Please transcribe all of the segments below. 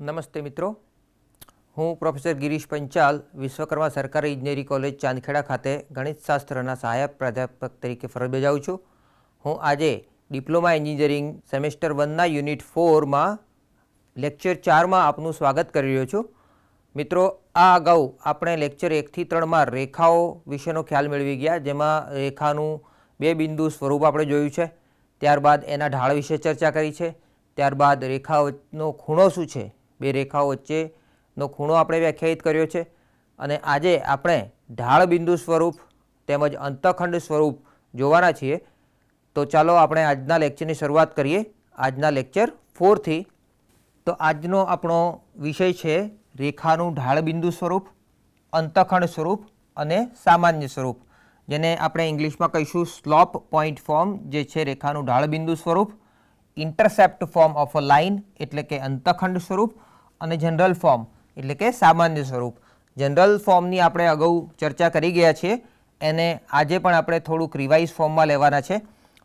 નમસ્તે મિત્રો, હું પ્રોફેસર ગિરીશ પંચાલ વિશ્વકર્મા સરકારી ઇજનેરી કોલેજ ચાંદખેડા ખાતે ગણિતશાસ્ત્રના સહાયક પ્રાધ્યાપક તરીકે ફરજ બજાવું છું. હું આજે ડિપ્લોમા એન્જિનિયરિંગ સેમેસ્ટર 1ના યુનિટ 4માં લેક્ચર 4માં આપનું સ્વાગત કરી રહ્યો છું. મિત્રો, આ અગાઉ આપણે લેક્ચર 1થી 3માં રેખાઓ વિશેનો ખ્યાલ મેળવી ગયા, જેમાં રેખાનું બે બિંદુ સ્વરૂપ આપણે જોયું છે. ત્યારબાદ એના ઢાળ વિશે ચર્ચા કરી છે. ત્યારબાદ રેખાનો ખૂણો શું છે, બે રેખાઓ વચ્ચેનો ખૂણો આપણે વ્યાખ્યાયિત કર્યો છે. અને આજે આપણે ઢાળ બિંદુ સ્વરૂપ તેમજ અંતઃખંડ સ્વરૂપ જોવાના છીએ. તો ચાલો આપણે આજના લેક્ચરની શરૂઆત કરીએ, આજના લેક્ચર 4થી. તો આજનો આપણો વિષય છે રેખાનું ઢાળ બિંદુ સ્વરૂપ, અંતઃખંડ સ્વરૂપ અને સામાન્ય સ્વરૂપ, જેને આપણે ઇંગ્લિશમાં કહીશું સ્લોપ પોઈન્ટ ફોર્મ, જે છે રેખાનું ઢાળ બિંદુ સ્વરૂપ, intercept form of a line એટલે કે અંતઃખંડ સ્વરૂપ, અને જનરલ ફોર્મ એટલે કે સામાન્ય સ્વરૂપ. જનરલ ફોર્મની આપણે અગાઉ ચર્ચા કરી ગયા છીએ, એને આજે પણ આપણે થોડુંક રિવાઇઝ ફોર્મમાં લેવાના છે.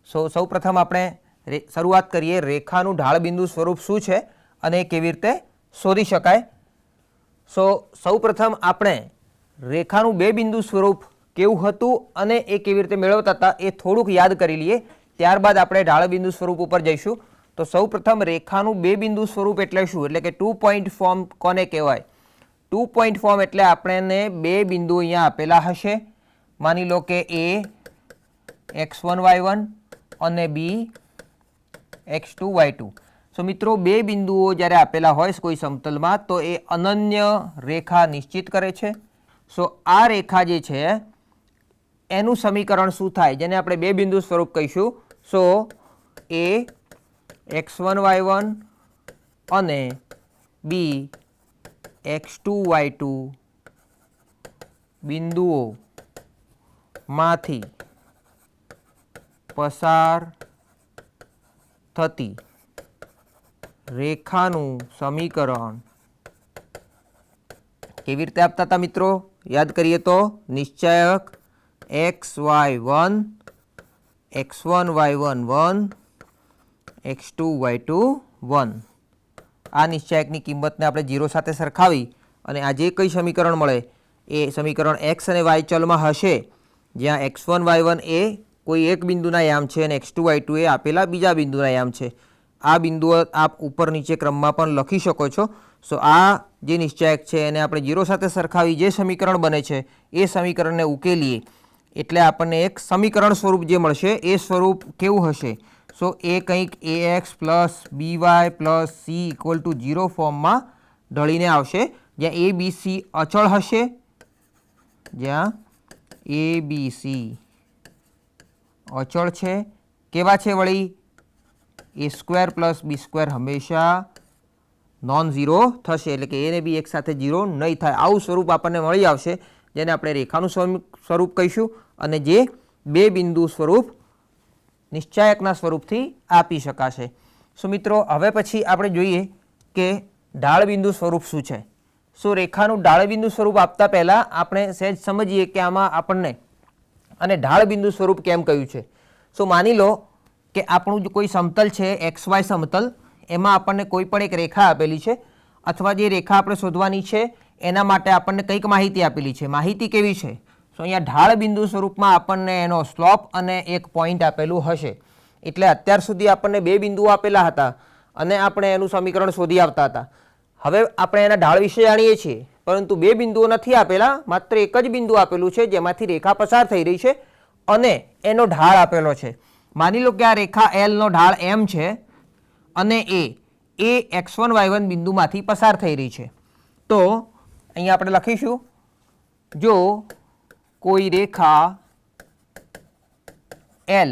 સૌ પ્રથમ આપણે શરૂઆત કરીએ, રેખાનું ઢાળ બિંદુ સ્વરૂપ શું છે અને કેવી રીતે શોધી શકાય. સૌ પ્રથમ આપણે રેખાનું બે બિંદુ સ્વરૂપ કેવું હતું અને એ કેવી રીતે મેળવતા હતા એ થોડુંક યાદ કરી લઈએ. ત્યારબાદ આપણે ઢાળ બિંદુ સ્વરૂપ ઉપર જઈશું. તો સૌ પ્રથમ રેખાનું બે બિંદુ સ્વરૂપ એટલે શું, એટલે કે 2 પોઈન્ટ ફોર્મ કોને કહેવાય? 2 પોઈન્ટ ફોર્મ એટલે આપણને બે બિંદુ અહીંયા આપેલા હશે, માની લો કે A x1 y1 અને B x2 y2. મિત્રો, બે બિંદુઓ જ્યારે આપેલા હોય કોઈ સમતલમાં તો એ અનન્ય રેખા નિશ્ચિત કરે છે. આ રેખા જે છે એનું સમીકરણ શું થાય, જેને આપણે બે બિંદુ સ્વરૂપ કહીશું. A x1 y1 અને B x2 y2 બિંદુઓમાંથી પસાર થતી રેખાનું સમીકરણ કેવી રીતે આપતા હતા મિત્રો? યાદ કરીએ તો નિશ્ચાયક xy1 x1 y1 1 x2 y2 1. આ નિશ્ચાયકની કિંમતને આપણે 0 સાથે સરખાવી અને આ જે કંઈ સમીકરણ મળે એ સમીકરણ x અને y ચલમાં હશે, જ્યાં x1 y1 એ કોઈ એક બિંદુના યામ છે અને x2 y2 એ આપેલા બીજા બિંદુના યામ છે. આ બિંદુઓ આપ ઉપર નીચે ક્રમમાં પણ લખી શકો છો. આ જે નિશ્ચાયક છે એને આપણે 0 સાથે સરખાવી જે સમીકરણ બને છે એ સમીકરણને ઉકેલીએ એટલે આપણને એક સમીકરણ સ્વરૂપ જે મળશે એ સ્વરૂપ કેવું હશે? એ કંઈક ax plus by plus c equal to 0 ફોર્મમાં ઢળીને આવશે, જ્યાં a b c અચળ હશે, જ્યાં a b c અચળ છે. કેવા છે વળી? a square plus b square હંમેશા નોન ઝીરો થશે, એટલે કે a ને b એક સાથે 0 નહીં થાય. આવું સ્વરૂપ આપણને મળી આવશે, જેને આપણે રેખાનું સ્વરૂપ કહીશું અને જે બે બિંદુ સ્વરૂપ નિશ્ચાયકના સ્વરૂપથી આપી શકાશે. મિત્રો, હવે પછી આપણે જોઈએ કે ઢાળ બિંદુ સ્વરૂપ શું છે. રેખાનું ઢાળ બિંદુ સ્વરૂપ આપતા પહેલાં આપણે સહેજ સમજીએ કે આમાં આપણને અને ઢાળ બિંદુ સ્વરૂપ કેમ કહ્યું છે. માની લો કે આપણું કોઈ સમતલ છે XY સમતલ, એમાં આપણને કોઈ પણ એક રેખા આપેલી છે, અથવા જે રેખા આપણે શોધવાની છે એના માટે આપણને કંઈક માહિતી આપેલી છે. માહિતી કેવી છે? અહીંયા ઢાળ બિંદુ સ્વરૂપમાં આપણને એનો સ્લોપ અને એક પોઈન્ટ આપેલું હશે. એટલે અત્યાર સુધી આપણને બે બિંદુઓ આપેલા હતા અને આપણે એનું સમીકરણ શોધી આવતા હતા. હવે આપણે એના ઢાળ વિશે જાણીએ છીએ, પરંતુ બે બિંદુઓ નથી આપેલા, માત્ર એક જ બિંદુ આપેલું છે જેમાંથી રેખા પસાર થઈ રહી છે અને એનો ઢાળ આપેલો છે. માની લો કે આ રેખા L નો ઢાળ m છે અને એ x1 y1 બિંદુમાંથી પસાર થઈ રહી છે. તો અહીંયા આપણે લખીશું, જો કોઈ રેખા L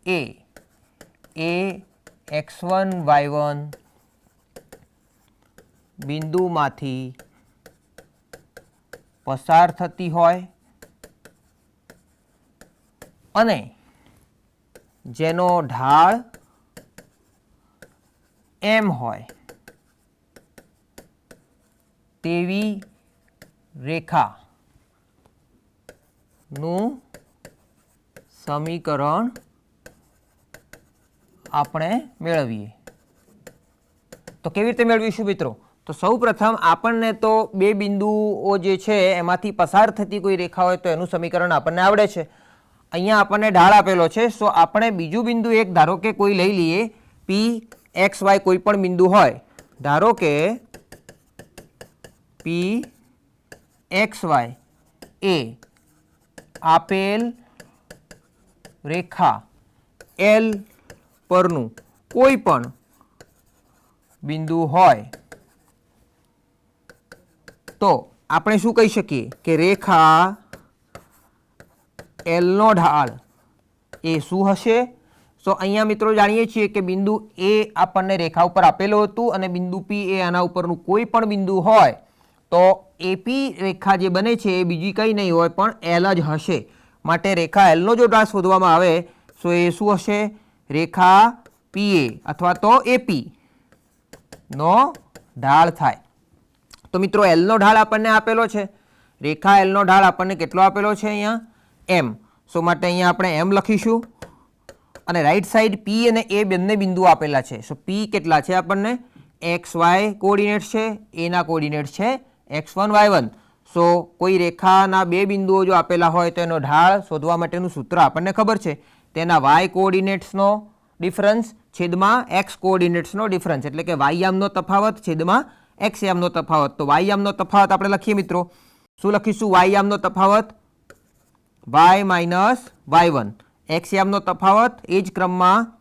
એ x1 y1 બિંદુમાંથી પસાર થતી હોય અને જેનો ઢાળ m હોય તેવી રેખાનું સમીકરણ આપણે મેળવીએ. તો કેવી રીતે મેળવીશું મિત્રો? તો સૌપ્રથમ આપણને તો બે બિંદુઓ જે છે એમાંથી પસાર થતી કોઈ રેખા હોય તો એનું સમીકરણ આપણને આવડે છે. અહીંયા આપણને ઢાળ આપેલો છે, સો આપણે બીજું બિંદુ એક ધારો કે કોઈ લઈ લઈએ, પી એક્સ વાય કોઈ પણ બિંદુ હોય. ધારો કે પી એક્સ વાય એ આપેલ રેખા એલ પરનું કોઈ પણ બિંદુ હોય તો આપણે શું કહી શકીએ કે રેખા એલનો ઢાળ એ શું હશે? સો અહીંયા મિત્રો જાણીએ છીએ કે બિંદુ એ આપણને રેખા ઉપર આપેલું હતું અને બિંદુ પી એ આના ઉપરનું કોઈ પણ બિંદુ હોય તો એપી રેખા જે બને છે એ બીજી કંઈ નહીં હોય પણ એલ જ હશે. માટે રેખા એલનો જો ઢાળ શોધવામાં આવે તો એ શું હશે? રેખા પીએ અથવા તો એપી નો ઢાળ થાય. તો મિત્રો એલનો ઢાળ આપણને આપેલો છે, રેખા એલનો ઢાળ આપણને કેટલો આપેલો છે? અહીંયા એમ. સો માટે અહીંયા આપણે એમ લખીશું અને રાઈટ સાઈડ પી અને એ બંને બિંદુ આપેલા છે. સો પી કેટલા છે આપણને? એક્સ વાય કોઓર્ડિનેટ છે, એના કોઓર્ડિનેટ છે x1 y1. સો કોઈ રેખાના બે બિંદુઓ જો આપેલા હોય તો એનો ઢાળ શોધવા માટેનું સૂત્ર આપણને ખબર છે. તેના વાય કોઓર્ડિનેટ્સનો ડિફરન્સ છેદમાં એક્સ કોઓર્ડિનેટ્સનો ડિફરન્સ, એટલે કે વાય યામનો તફાવત છેદમાં એક્સ યામનો તફાવત. તો વાય યામનો તફાવત આપણે લખીએ મિત્રો. શું લખીશું? વાય યામનો તફાવત y માઇનસ y1, એક્સ યામનો તફાવત એ જ ક્રમમાં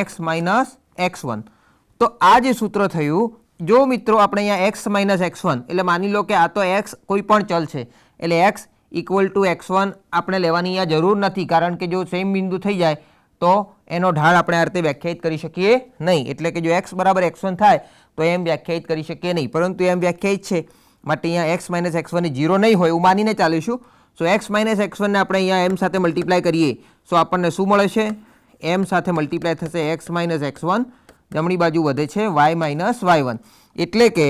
x માઇનસ x1. તો આ જે સૂત્ર થયું, જો મિત્રો આપણે અહીંયા x માઇનસ x1 એટલે માની લો કે આ તો x કોઈ પણ ચલ છે એટલે x ઇક્વલ ટુ x1 આપણે લેવાની અહીંયા જરૂર નથી, કારણ કે જો સેમ બિંદુ થઈ જાય તો એનો ઢાળ આપણે આ રીતે વ્યાખ્યાયિત કરી શકીએ નહીં. એટલે કે જો x બરાબર x1 થાય તો એમ વ્યાખ્યાયિત કરી શકીએ નહીં, પરંતુ એમ વ્યાખ્યાયિત છે માટે અહીંયા x માઇનસ x1 એ 0 નહીં હોય એવું માનીને ચાલીશું. સો x માઇનસ x1 ને આપણે અહીંયા m સાથે મલ્ટીપ્લાય કરીએ સો આપણને શું મળે છે? m સાથે મલ્ટીપ્લાય થશે x માઇનસ x1, જમણી બાજુ વધે છે y માઇનસ y1. એટલે કે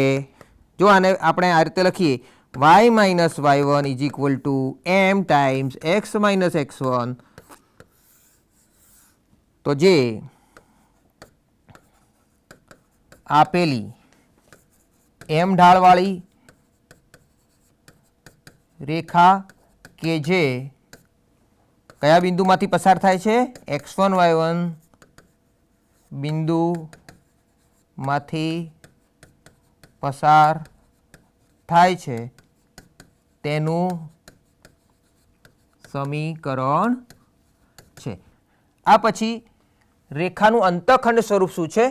જો આને આપણે આ રીતે લખીએ, y minus y1 is equal two m times x minus x1. તો જે આપેલી m ઢાળવાળી રેખા કે જે કયા બિંદુમાંથી પસાર થાય છે? x1 y1 બિંદુમાંથી પસાર થાય છે તેનું સમીકરણ છે. આ પછી રેખાનું અંતઃખંડ સ્વરૂપ શું છે?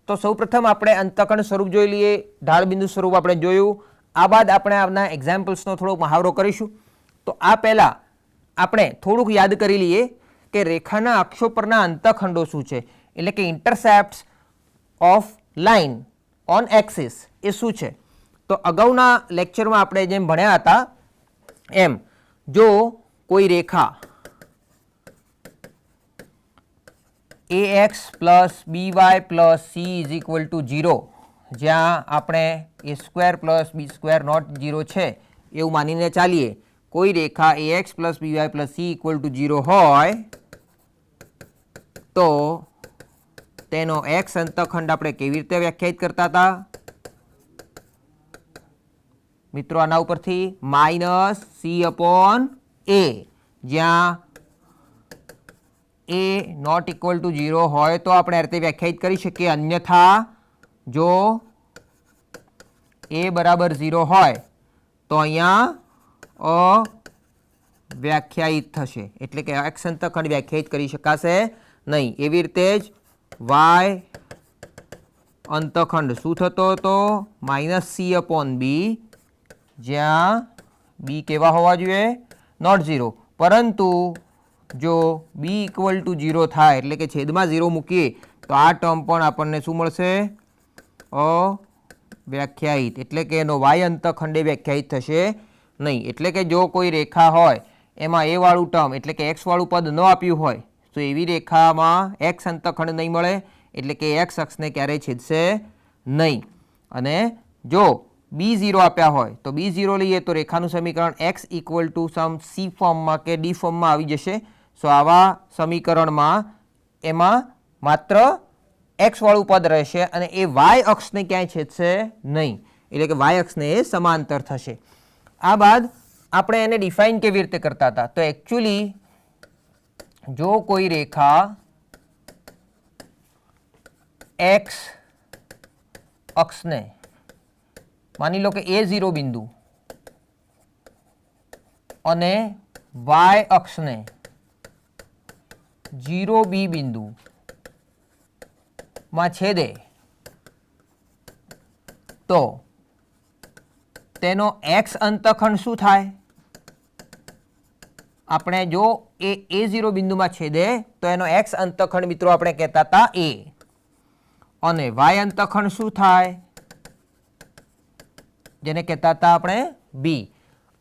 તો સૌપ્રથમ આપણે અંતઃખંડ સ્વરૂપ જોઈ લઈએ. ઢાળ બિંદુ સ્વરૂપ આપણે જોયું. આ બાદ આપણે આપણા એક્ઝામ્પલ્સનો થોડોક મહાવરો કરીશું. તો આ પહેલાં આપણે થોડુંક યાદ કરી લઈએ કે રેખાના અક્ષો પરના અંતઃખંડો શું છે, એટલે કે ઇન્ટરસેપ્ટ્સ ઓફ લાઇન ઓન એક્સિસ એ શું છે. તો અગાઉના લેક્ચરમાં આપણે જેમ ભણ્યા હતા એમ જો કોઈ રેખા ax plus by plus c is equal to 0, જ્યાં આપણે a square plus b square not 0 છે એવું માનીને ચાલીએ, કોઈ રેખા ax plus by plus c equal to 0 હોય તો તેનો x અંતઃખંડ આપણે કેવી રીતે વ્યાખ્યાયિત કરતા હતા મિત્રો? આના ઉપરથી માઇનસ c અપોન a, જ્યાં a નોટ ઇક્વલ ટુ 0 હોય તો આપણે આ રીતે વ્યાખ્યાયિત કરી શકીએ. અન્યથા જો a બરાબર 0 હોય તો અહીંયા અવ્યાખ્યાયિત થશે, એટલે કે x અંતઃખંડ વ્યાખ્યાયિત કરી શકાશે નહીં. એવી રીતે જ y અંતઃખંડ શું થતો હતો? માઇનસ c અપોન b, જ્યાં b કેવા હોવા જોઈએ? નોટ 0. પરંતુ જો b ઇક્વલ ટુ 0 થાય એટલે કે છેદમાં 0 મૂકીએ તો આ ટર્મ પણ આપણને શું મળશે? અવ્યાખ્યાયિત, એટલે કે એનો y અંતઃખંડ વ્યાખ્યાયિત થશે નહીં. એટલે કે જો કોઈ રેખા હોય એમાં a વાળું ટર્મ એટલે કે x વાળું પદ ન આપ્યું હોય તો એવી રેખામાં x અંતઃખંડ નહીં મળે, એટલે કે x અક્ષને ક્યારેય છેદશે નહીં. અને જો b0 આપ્યા હોય તો b0 લઈએ તો રેખાનું સમીકરણ x ઇક્વલ ટુ સમ c ફોર્મમાં કે d ફોર્મમાં આવી જશે. સો આવા સમીકરણમાં એમાં માત્ર એક્સ વાળું પદ રહેશે અને એ વાય અક્ષને ક્યાંય છેદશે નહીં, એટલે કે વાય અક્ષને એ સમાંતર થશે. આ બાદ આપણે એને ડિફાઇન કેવી રીતે કરતા હતા, તો એકચ્યુઅલી જો કોઈ રેખા એક્સ અક્ષને માની લો કે A0 બિંદુ અને વાય અક્ષને 0B બિંદુ માં છેદે તો તેનો એક્સ અંતખંડ શું થાય? આપણે જો એ A0 બિંદુમાં છેદે તો એનો એક્સ અંતખંડ મિત્રો આપણે કહેતા હતા A, અને વાય અંતખંડ શું થાય? જેને કહેતા હતા આપણે B,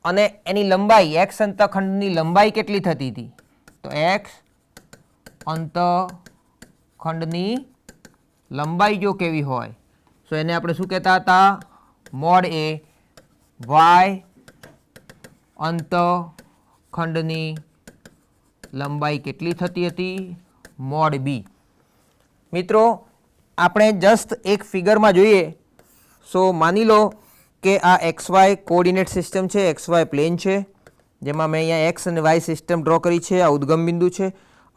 અને એની લંબાઈ એક્સ અંતખંડની લંબાઈ કેટલી થતી હતી? તો એક્સ અંતખંડની લંબાઈ જો કેવી હોય તો એને આપણે શું કહેતા હતા? Mode A. વાય અંતખંડની લંબાઈ કેટલી થતી હતી? Mode B. મિત્રો આપણે જસ્ટ એક ફિગરમાં જોઈએ. સો માની લો કે આ XY કોઓર્ડિનેટ સિસ્ટમ છે, XY પ્લેન છે, જેમાં મેં અહીંયા એક્સ અને વાય સિસ્ટમ ડ્રો કરી છે. આ ઉદ્ગમ બિંદુ છે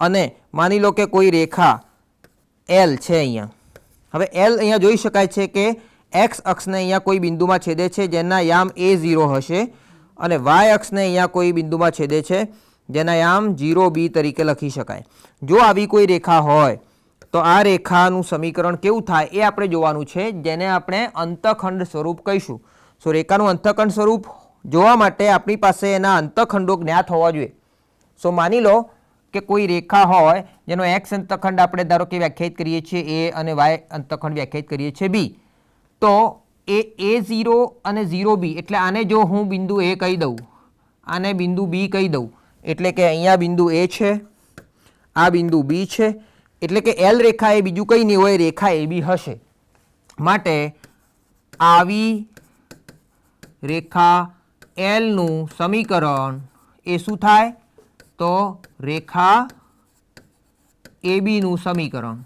અને માની લો કે કોઈ રેખા L છે અહીંયા. હવે L અહીંયા જોઈ શકાય છે કે એક્સ અક્ષને અહીંયા કોઈ બિંદુમાં છેદે છે જેના યામ A0 હશે, અને વાય અક્ષને અહીંયા કોઈ બિંદુમાં છેદે છે જેના યામ 0B તરીકે લખી શકાય. જો આવી કોઈ રેખા હોય તો આ રેખાનું સમીકરણ કેવું થાય એ આપણે જોવાનું છે, જેને આપણે અંતખંડ સ્વરૂપ કહીશું. સો રેખાનું અંતખંડ સ્વરૂપ જોવા માટે આપણી પાસે એના અંતખંડો જ્ઞાત હોવા જોઈએ. સો માની લો કે કોઈ રેખા હોય જેનો એક્સ અંતખંડ આપણે ધારો કે વ્યાખ્યાયિત કરીએ છીએ A અને વાય અંતખંડ વ્યાખ્યાયિત કરીએ છીએ B. તો એ A0 અને 0B, એટલે આને જો હું બિંદુ A કહી દઉં, આને બિંદુ B કહી દઉં, એટલે કે અહીંયા બિંદુ A છે, આ બિંદુ B છે, એટલે કે L રેખા એ બીજું કંઈ નહીં હોય, રેખા AB હશે. માટે આવી રેખા Lનું સમીકરણ એ શું થાય? તો રેખા ABનું સમીકરણ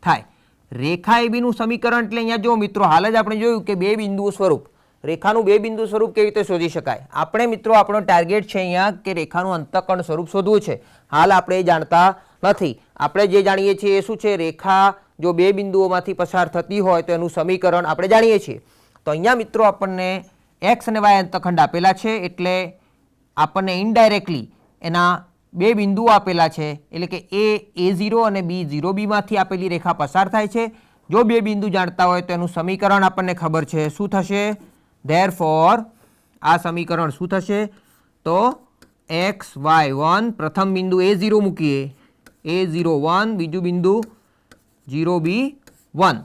થાય. રેખા ABનું સમીકરણ એટલે અહીંયા જો મિત્રો હાલ જ આપણે જોયું કે બે બિંદુ સ્વરૂપ, રેખાનું બે બિંદુ સ્વરૂપ કેવી રીતે શોધી શકાય. આપણે મિત્રો આપણો ટાર્ગેટ છે અહીંયા કે રેખાનું અંતઃકર્ણ સ્વરૂપ શોધવું છે. હાલ આપણે એ જાણતા નથી. આપણે જે જાણીએ છીએ એ શું છે? રેખા જો બે બિંદુઓમાંથી પસાર થતી હોય તો એનું સમીકરણ આપણે જાણીએ છીએ. તો અહીંયા મિત્રો આપણને એક્સ અને વાય અંતઃખંડ આપેલા છે, એટલે આપણને ઇનડાયરેક્ટલી એના બે બિંદુઓ આપેલા છે, એટલે કે A0 અને B0B માંથી આપેલી રેખા પસાર થાય છે. જો બે બિંદુ જાણતા હોય તો એનું સમીકરણ આપણને ખબર છે. શું થશે? ધેરફોર આ સમીકરણ શું થશે? તો XY1 પ્રથમ બિંદુ A0 મૂકીએ, A01, બીજું બિંદુ 0B1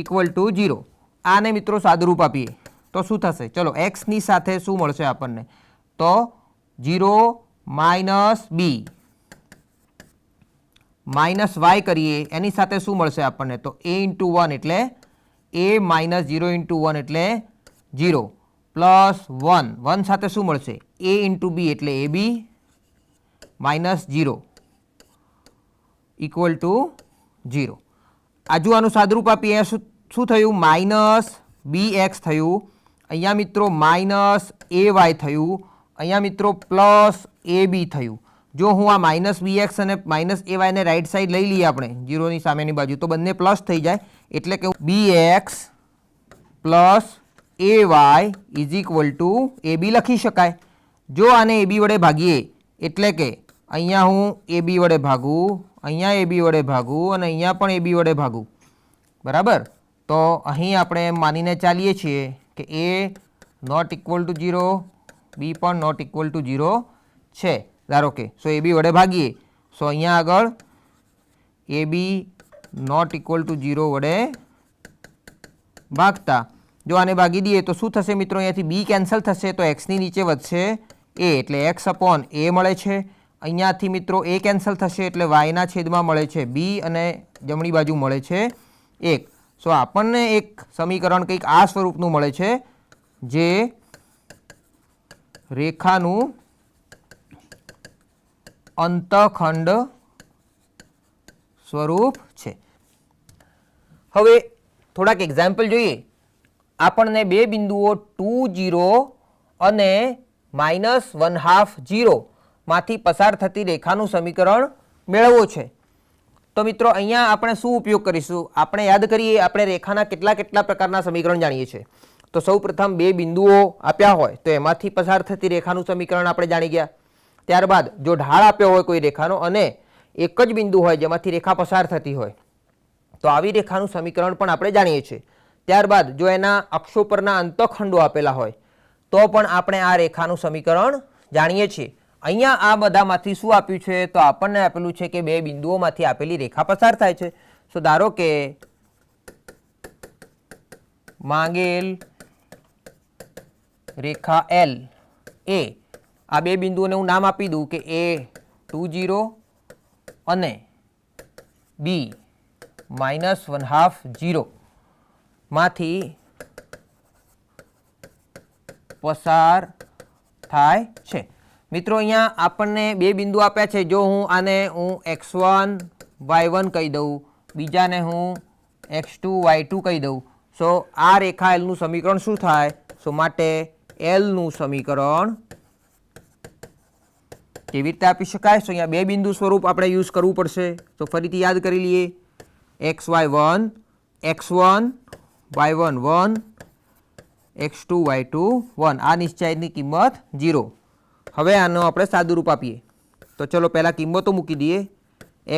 ઇક્વલ ટુ 0. આને મિત્રો સાદુરૂપ આપીએ તો શું થશે? ચલો એક્સની સાથે શું મળશે આપણને? તો 0 માઇનસ બી માઇનસ વાય કરીએ એની સાથે શું મળશે આપણને? તો A ઇન્ટુ 1 એટલે A માઇનસ 0 ઇન્ટુ 1 એટલે 0 પ્લસ 1, 1 સાથે શું મળશે? A ઇન્ટુ બી એટલે AB માઇનસ 0 ઇક્વલ ટુ 0. આજુ આનું સાદુરૂપ આપીએ શું થયું? માઇનસ BX થયું, અહીંયા મિત્રો માઇનસ AY થયું, અહીંયા મિત્રો પ્લસ AB થયું. જો હું આ માઇનસ BX અને માઇનસ AY ને રાઈટ સાઈડ લઈ લઈએ આપણે 0ની સામેની બાજુ, તો બંને પ્લસ થઈ જાય, એટલે કે BX plus AY is equal two AB લખી શકાય. જો આને AB વડે ભાગીએ એટલે કે અહીંયા હું AB વડે ભાગું, અહીંયા AB વડે ભાગું અને અહીંયા પણ AB વડે ભાગું, બરાબર. તો અહીં આપણે માનીને ચાલીએ છીએ કે A not equal to 0, B પણ નોટ ઇક્વલ ટુ 0 છે ધારો કે. સો AB વડે ભાગીએ, સો અહીંયા આગળ AB નોટ ઇક્વલ ટુ 0 વડે ભાગતા જો આને ભાગી દઈએ તો શું થશે મિત્રો? અહીંયાથી B કેન્સલ થશે તો એક્સની નીચે વધશે A, એટલે x અપોન A મળે છે. અહીંયાથી મિત્રો A કેન્સલ થશે એટલે વાયના છેદમાં મળે છે B, અને જમણી બાજુ મળે છે 1. સો આપણને એક સમીકરણ કંઈક આ સ્વરૂપનું મળે છે, જે રેખાનું અંતઃખંડ સ્વરૂપ છે. હવે થોડાક એક્ઝામ્પલ જોઈએ. આપણને બે બિંદુઓ 2 0 અને -1/2 0 માંથી પસાર થતી રેખાનું સમીકરણ મેળવવું છે. તો મિત્રો અહીંયા આપણે શું ઉપયોગ કરીશું? આપણે યાદ કરીએ, આપણે રેખાના કેટલા પ્રકારના સમીકરણ જાણીએ છીએ. તો સૌપ્રથમ બે બિંદુઓ આપ્યા હોય તો એમાંથી પસાર થતી રેખાનું સમીકરણ આપણે જાણી ગયા. ત્યારબાદ જો ઢાળ આપ્યો હોય કોઈ રેખાનો અને એક જ બિંદુ હોય જેમાંથી રેખા પસાર થતી હોય તો આવી રેખાનું સમીકરણ પણ આપણે જાણીએ છીએ. ત્યારબાદ જો એના અક્ષો પરના અંતઃખંડો આપેલા હોય તો પણ આપણે આ રેખાનું સમીકરણ જાણીએ છીએ. અહીંયા આ બધામાંથી શું આપ્યું છે? તો આપણને આપેલું છે કે બે બિંદુઓમાંથી આપેલી રેખા પસાર થાય છે. તો ધારો કે માંગેલ રેખા L એ આ બે બિંદુઓને હું નામ આપી દઉં કે A 2 0 અને B -1/2 0 માંથી પસાર થાય છે. મિત્રો અહીંયા આપણને બે બિંદુ આપ્યા છે. જો હું આને x1 y1 કહી દઉં, બીજાને હું x2 y2 કહી દઉં, સો આ રેખા L નું સમીકરણ શું થાય? સો માટે L નું સમીકરણ કેવી રીતે આપી શકાય? સો અહીંયા બે બિંદુ સ્વરૂપ આપણે યુઝ કરવું પડશે. તો ફરીથી યાદ કરી લઈએ. xy1 x1 y1 1 x2 y2 1 આ નિશ્ચયની કિંમત 0. હવે આનો આપણે સાદું રૂપ આપીએ. તો ચલો પહેલા કિંમતો મૂકી દઈએ.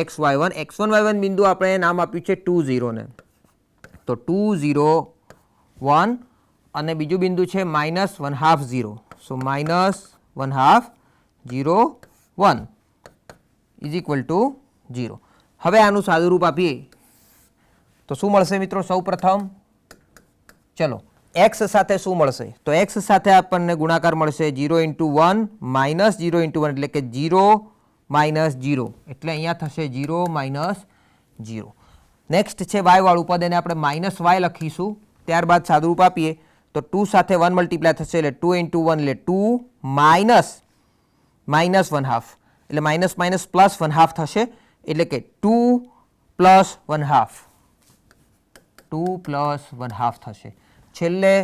x1 y1 બિંદુ આપણે નામ આપ્યું છે 2 0 ને, તો 2 0 1 અને બીજું બિંદુ છે -1/2 0. સો -1/2 0 1 ઇઝ ઇક્વલ ટુ 0. હવે આનું સાદું રૂપ આપીએ તો શું મળશે મિત્રો? સૌ પ્રથમ ચલો x સાથે શું મળશે? તો x સાથે આપણને ગુણાકાર મળશે 0 × 1 -0 × 1 એટલે કે 0 -0 એટલે અહીંયા થશે 0 -0. નેક્સ્ટ છે y વાળું પદ, એને આપણે -y લખીશું. ત્યારબાદ સાદું રૂપ આપીએ તો 2 સાથે 1 મલ્ટીપ્લાય થશે એટલે 2 × 1 એટલે 2 -1/2 એટલે માઇનસ પ્લસ 1/2 થશે એટલે કે 2 + 1/2 2 + 1/2 થશે. છેલ્લે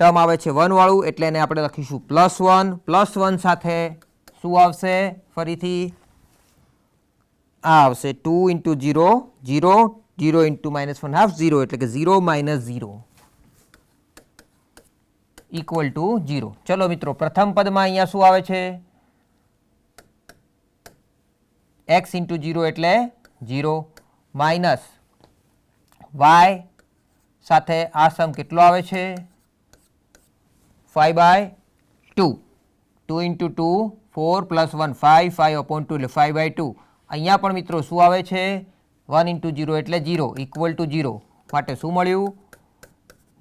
ટર્મ આવે છે 1 વાળું એટલે એને આપણે લખીશું +1. +1 સાથે શું આવશે? ફરીથી આ આવશે 2 × 0 0 0 × -1/2 0 એટલે કે 0 - 0 ઇક્વલ ટુ 0. ચલો મિત્રો પ્રથમ પદમાં અહીંયા શું આવે છે? x × 0 એટલે 0 માઇનસ y સાથે આ સમ કેટલો આવે છે? 5/2. 2 × 2 4 + 1 5 5/2 એટલે 5/2. અહીંયા પણ મિત્રો શું આવે છે? 1 × 0 એટલે 0 ઇક્વલ ટુ 0. માટે શું મળ્યું?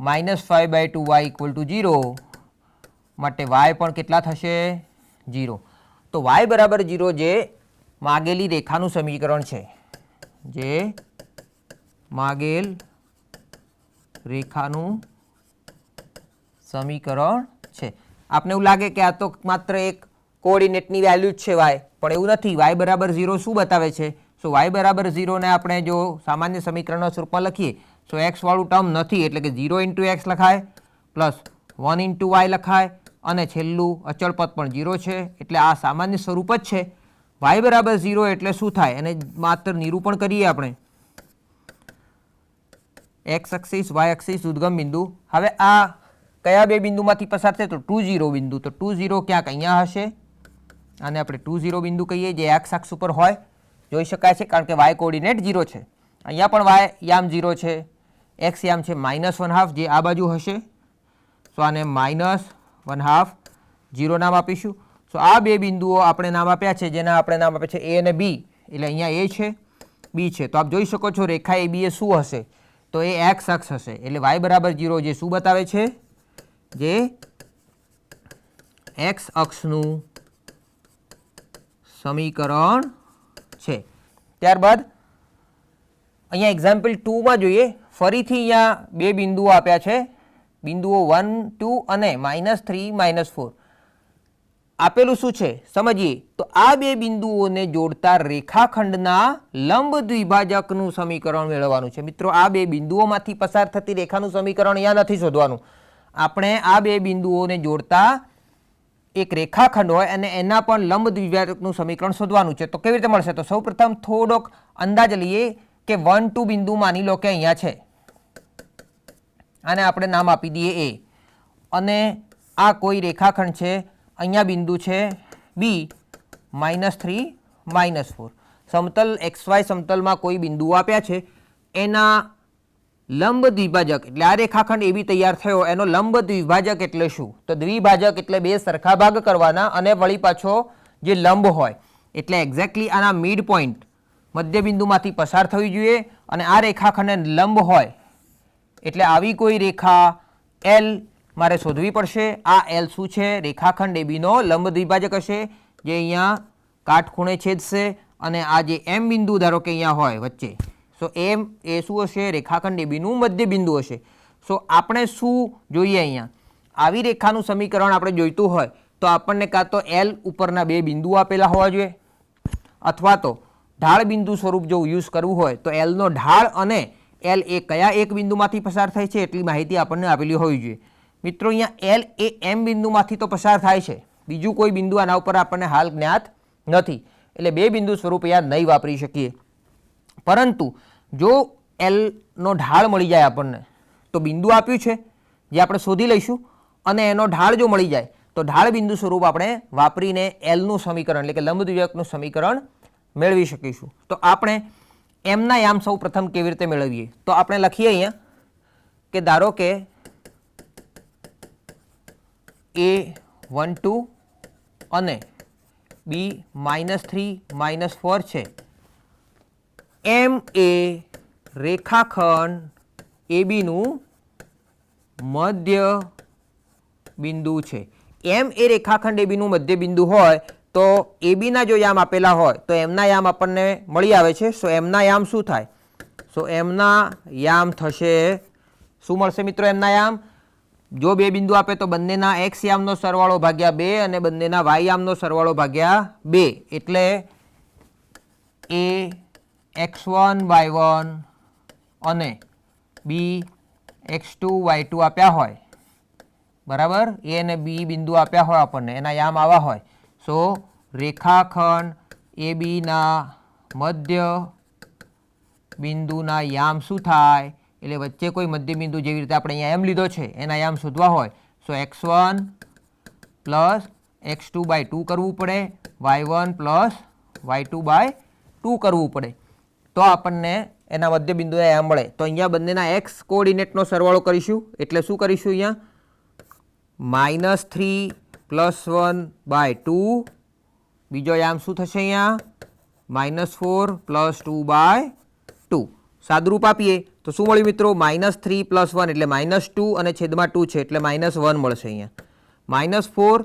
-5/2 y ઇક્વલ ટુ 0. માટે y પણ કેટલા થશે? 0. તો y બરાબર 0 જે માગેલી રેખાનું સમીકરણ છે, જે માગેલ રેખાનું સમીકરણ છે. આપને એવું લાગે કે આ તો માત્ર એક કોઓર્ડિનેટની વેલ્યુ જ છે y, પણ એવું નથી. y બરાબર 0 શું બતાવે છે? સો y બરાબર 0 ને આપણે જો સામાન્ય સમીકરણના સ્વરૂપમાં લખીએ તો x વાળું ટર્મ નથી એટલે કે 0 × x લખાય પ્લસ 1 × y લખાય અને છેલ્લું અચળ પદ પણ 0 છે એટલે આ સામાન્ય સ્વરૂપ જ છે. y બરાબર 0 એટલે શું થાય એને માત્ર નિરૂપણ કરીએ આપણે. x એક્સિસ y એક્સિસ ઉદ્ગમ બિંદુ. હવે આ કયા બે બિંદુમાંથી પસાર થાય? તો 2 0 બિંદુ. તો 2 0 ક્યાંક અહીંયા હશે. આને આપણે 2 0 બિંદુ કહીએ જે x અક્ષ ઉપર હોય. જોઈ શકાય છે કારણ કે y કોઓર્ડિનેટ 0 છે. અહીંયા પણ y યામ 0 છે, x યામ છે -1/2 જે આ બાજુ હશે. સો આને -1/2 0 નામ આપીશું. સો આ બે બિંદુઓ આપણે નામ આપ્યા છે, જેના આપણે નામ આપ્યા છે a અને b. એટલે અહીંયા a છે, b છે. તો આપ જોઈ શકો છો રેખા AB એ શું હશે? તો એ x અક્ષ હશે. એટલે y બરાબર 0 જે શું બતાવે છે? જે x અક્ષનું સમીકરણ છે. ત્યારબાદ અહીંયા એક્ઝામ્પલ 2માં જોઈએ. ફરીથી અહીંયા બે બિંદુઓ આપ્યા છે, બિંદુઓ 1 2 અને -3 -4. આપેલું શું છે સમજીએ તો આ બે બિંદુઓને જોડતા રેખાખંડના લંબ દ્વિભાજકનું સમીકરણ મેળવવાનું છે. મિત્રો આ બે બિંદુઓમાંથી પસાર થતી રેખાનું સમીકરણ અહીંયા નથી શોધવાનું. આપણે આ બે બિંદુઓને જોડતા એક રેખાખંડ હોય અને એના પણ લંબ દ્વિભાજકનું સમીકરણ શોધવાનું છે. તો કેવી રીતે મળશે? તો સૌપ્રથમ થોડોક અંદાજ લઈએ કે 1 2 બિંદુ માની લો કે અહીંયા છે, આને આપણે નામ આપી દઈએ એ, અને આ કોઈ રેખાખંડ છે, અહીંયા બિંદુ છે બી -3 -4. સમતલ XY સમતલમાં કોઈ બિંદુઓ આપ્યા છે, એના લંબ દ્વિભાજક એટલે આ રેખાખંડ એ બી તૈયાર થયો, એનો લંબ દ્વિભાજક એટલે શું? તો દ્વિભાજક એટલે બે સરખા ભાગ કરવાના અને વળી પાછો જે લંબ હોય એટલે એક્ઝેક્ટલી આના મિડ પોઈન્ટ મધ્યબિંદુમાંથી પસાર થવી જોઈએ અને આ રેખાખંડને લંબ હોય એટલે આવી કોઈ રેખા L મારે શોધવી પડશે. આ L શું છે? રેખાખંડ એબીનો લંબ દ્વિભાજક હશે જે અહીંયા કાટખૂણે છેદશે અને આ જે M બિંદુ ધારો કે અહીંયા હોય વચ્ચે, સો M એ શું હશે? રેખાખંડ એબીનું મધ્ય બિંદુ હશે. સો આપણે શું જોઈએ અહીંયા? આવી રેખાનું સમીકરણ આપણે જોઈતું હોય તો આપણને કાં તો L ઉપરના બે બિંદુ આપેલા હોવા જોઈએ અથવા તો ઢાળ બિંદુ સ્વરૂપ જો યુઝ કરવું હોય તો L નો ઢાળ અને L એ કયા એક બિંદુમાંથી પસાર થાય છે એટલી માહિતી આપણને આપેલી હોવી જોઈએ. મિત્રો અહીંયા L એ M બિંદુમાંથી તો પસાર થાય છે, બીજું કોઈ બિંદુ આના ઉપર આપણને હાલ જ્ઞાત નથી એટલે બે બિંદુ સ્વરૂપ અહીંયા નહીં વાપરી શકીએ. પરંતુ જો L નો ઢાળ મળી જાય આપણને તો બિંદુ આપ્યું છે જે આપણે શોધી લઈશું અને એનો ઢાળ જો મળી જાય તો ઢાળ બિંદુ સ્વરૂપ આપણે વાપરીને L નું સમીકરણ એટલે કે લંબ દ્વિભાજકનું સમીકરણ મેળવી શકીશું. તો આપણે એમના યામ સૌ પ્રથમ કેવી રીતે મેળવીએ? તો આપણે લખીએ અહીંયા કે ધારો કે A12 અને B -3 -4 છે. M એ રેખાખંડ એબીનું મધ્ય બિંદુ છે. M એ રેખાખંડ એબીનું મધ્ય બિંદુ હોય તો એબીના જો યામ આપેલા હોય તો એમના યામ આપણને મળી આવે છે. સો એમના યામ શું થાય? સો એમના યામ થશે શું મળશે મિત્રો? એમના યામ જો બે બિંદુ આપે તો બંનેના x યામનો સરવાળો ભાગ્યા 2 અને બંનેના y યામનો સરવાળો ભાગ્યા 2 એટલે a x1 y1 અને b x2 y2 આપ્યા હોય, બરાબર, a અને b બિંદુ આપ્યા હોય આપણને, એના યામ આવા હોય. સો રેખાખંડ એબીના મધ્ય બિંદુના યામ શું થાય? એટલે વચ્ચે કોઈ મધ્ય બિંદુ જેવી રીતે આપણે અહીંયા એમ લીધો છે એના યામ શોધવા હોય સો x1 પ્લસ x2/2 કરવું પડે, y1 પ્લસ y2/2 કરવું પડે તો આપણને એના મધ્ય બિંદુના યામ મળે. તો અહીંયા બંનેના x કોઓર્ડિનેટનો સરવાળો કરીશું એટલે શું કરીશું? અહીંયા -3 + 1/2, બીજો યામ શું થશે? અહીંયા -4 + 2/2. સાદરૂપ આપીએ તો શું મળ્યું મિત્રો? -3 + 1 એટલે -2 અને છેદમાં 2 છે એટલે -1 મળશે. અહીંયા -4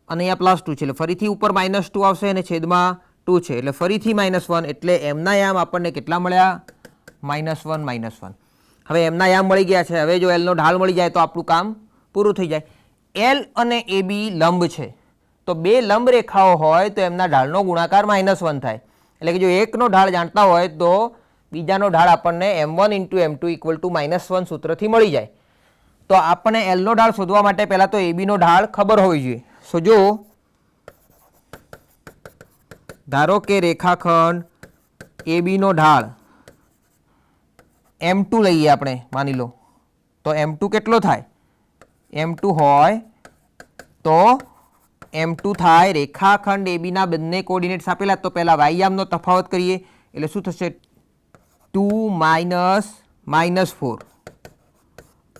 અને અહીંયા +2 છે એટલે ફરીથી ઉપર -2 આવશે અને છેદમાં 2 છે એટલે ફરીથી -1 એટલે એમના યામ આપણને કેટલા મળ્યા? -1 -1. હવે એમના યામ મળી ગયા છે. હવે જો L નો ઢાળ મળી જાય તો આપણું કામ પૂરું થઈ જાય. L અને AB લંબ છે તો બે લંબ રેખાઓ હોય તો એમના ઢાળનો ગુણાકાર -1 થાય. એટલે કે જો એકનો ઢાળ જાણતા હોય તો બીજાનો ઢાળ આપણને m1 × m2 = -1 સૂત્રથી મળી જાય. તો આપણને L નો ઢાળ શોધવા માટે પહેલાં તો AB નો ઢાળ ખબર હોવી જોઈએ. સો જો ધારો કે રેખાખંડ AB નો ઢાળ m2 લઈએ આપણે માની લો તો m2 કેટલો થાય? m2 હોય તો m2 થાય રેખાખંડ એબીના બંને કોઓર્ડિનેટ્સ આપેલા તો પહેલા y યામનો તફાવત કરીએ એટલે શું થશે? 2 - -4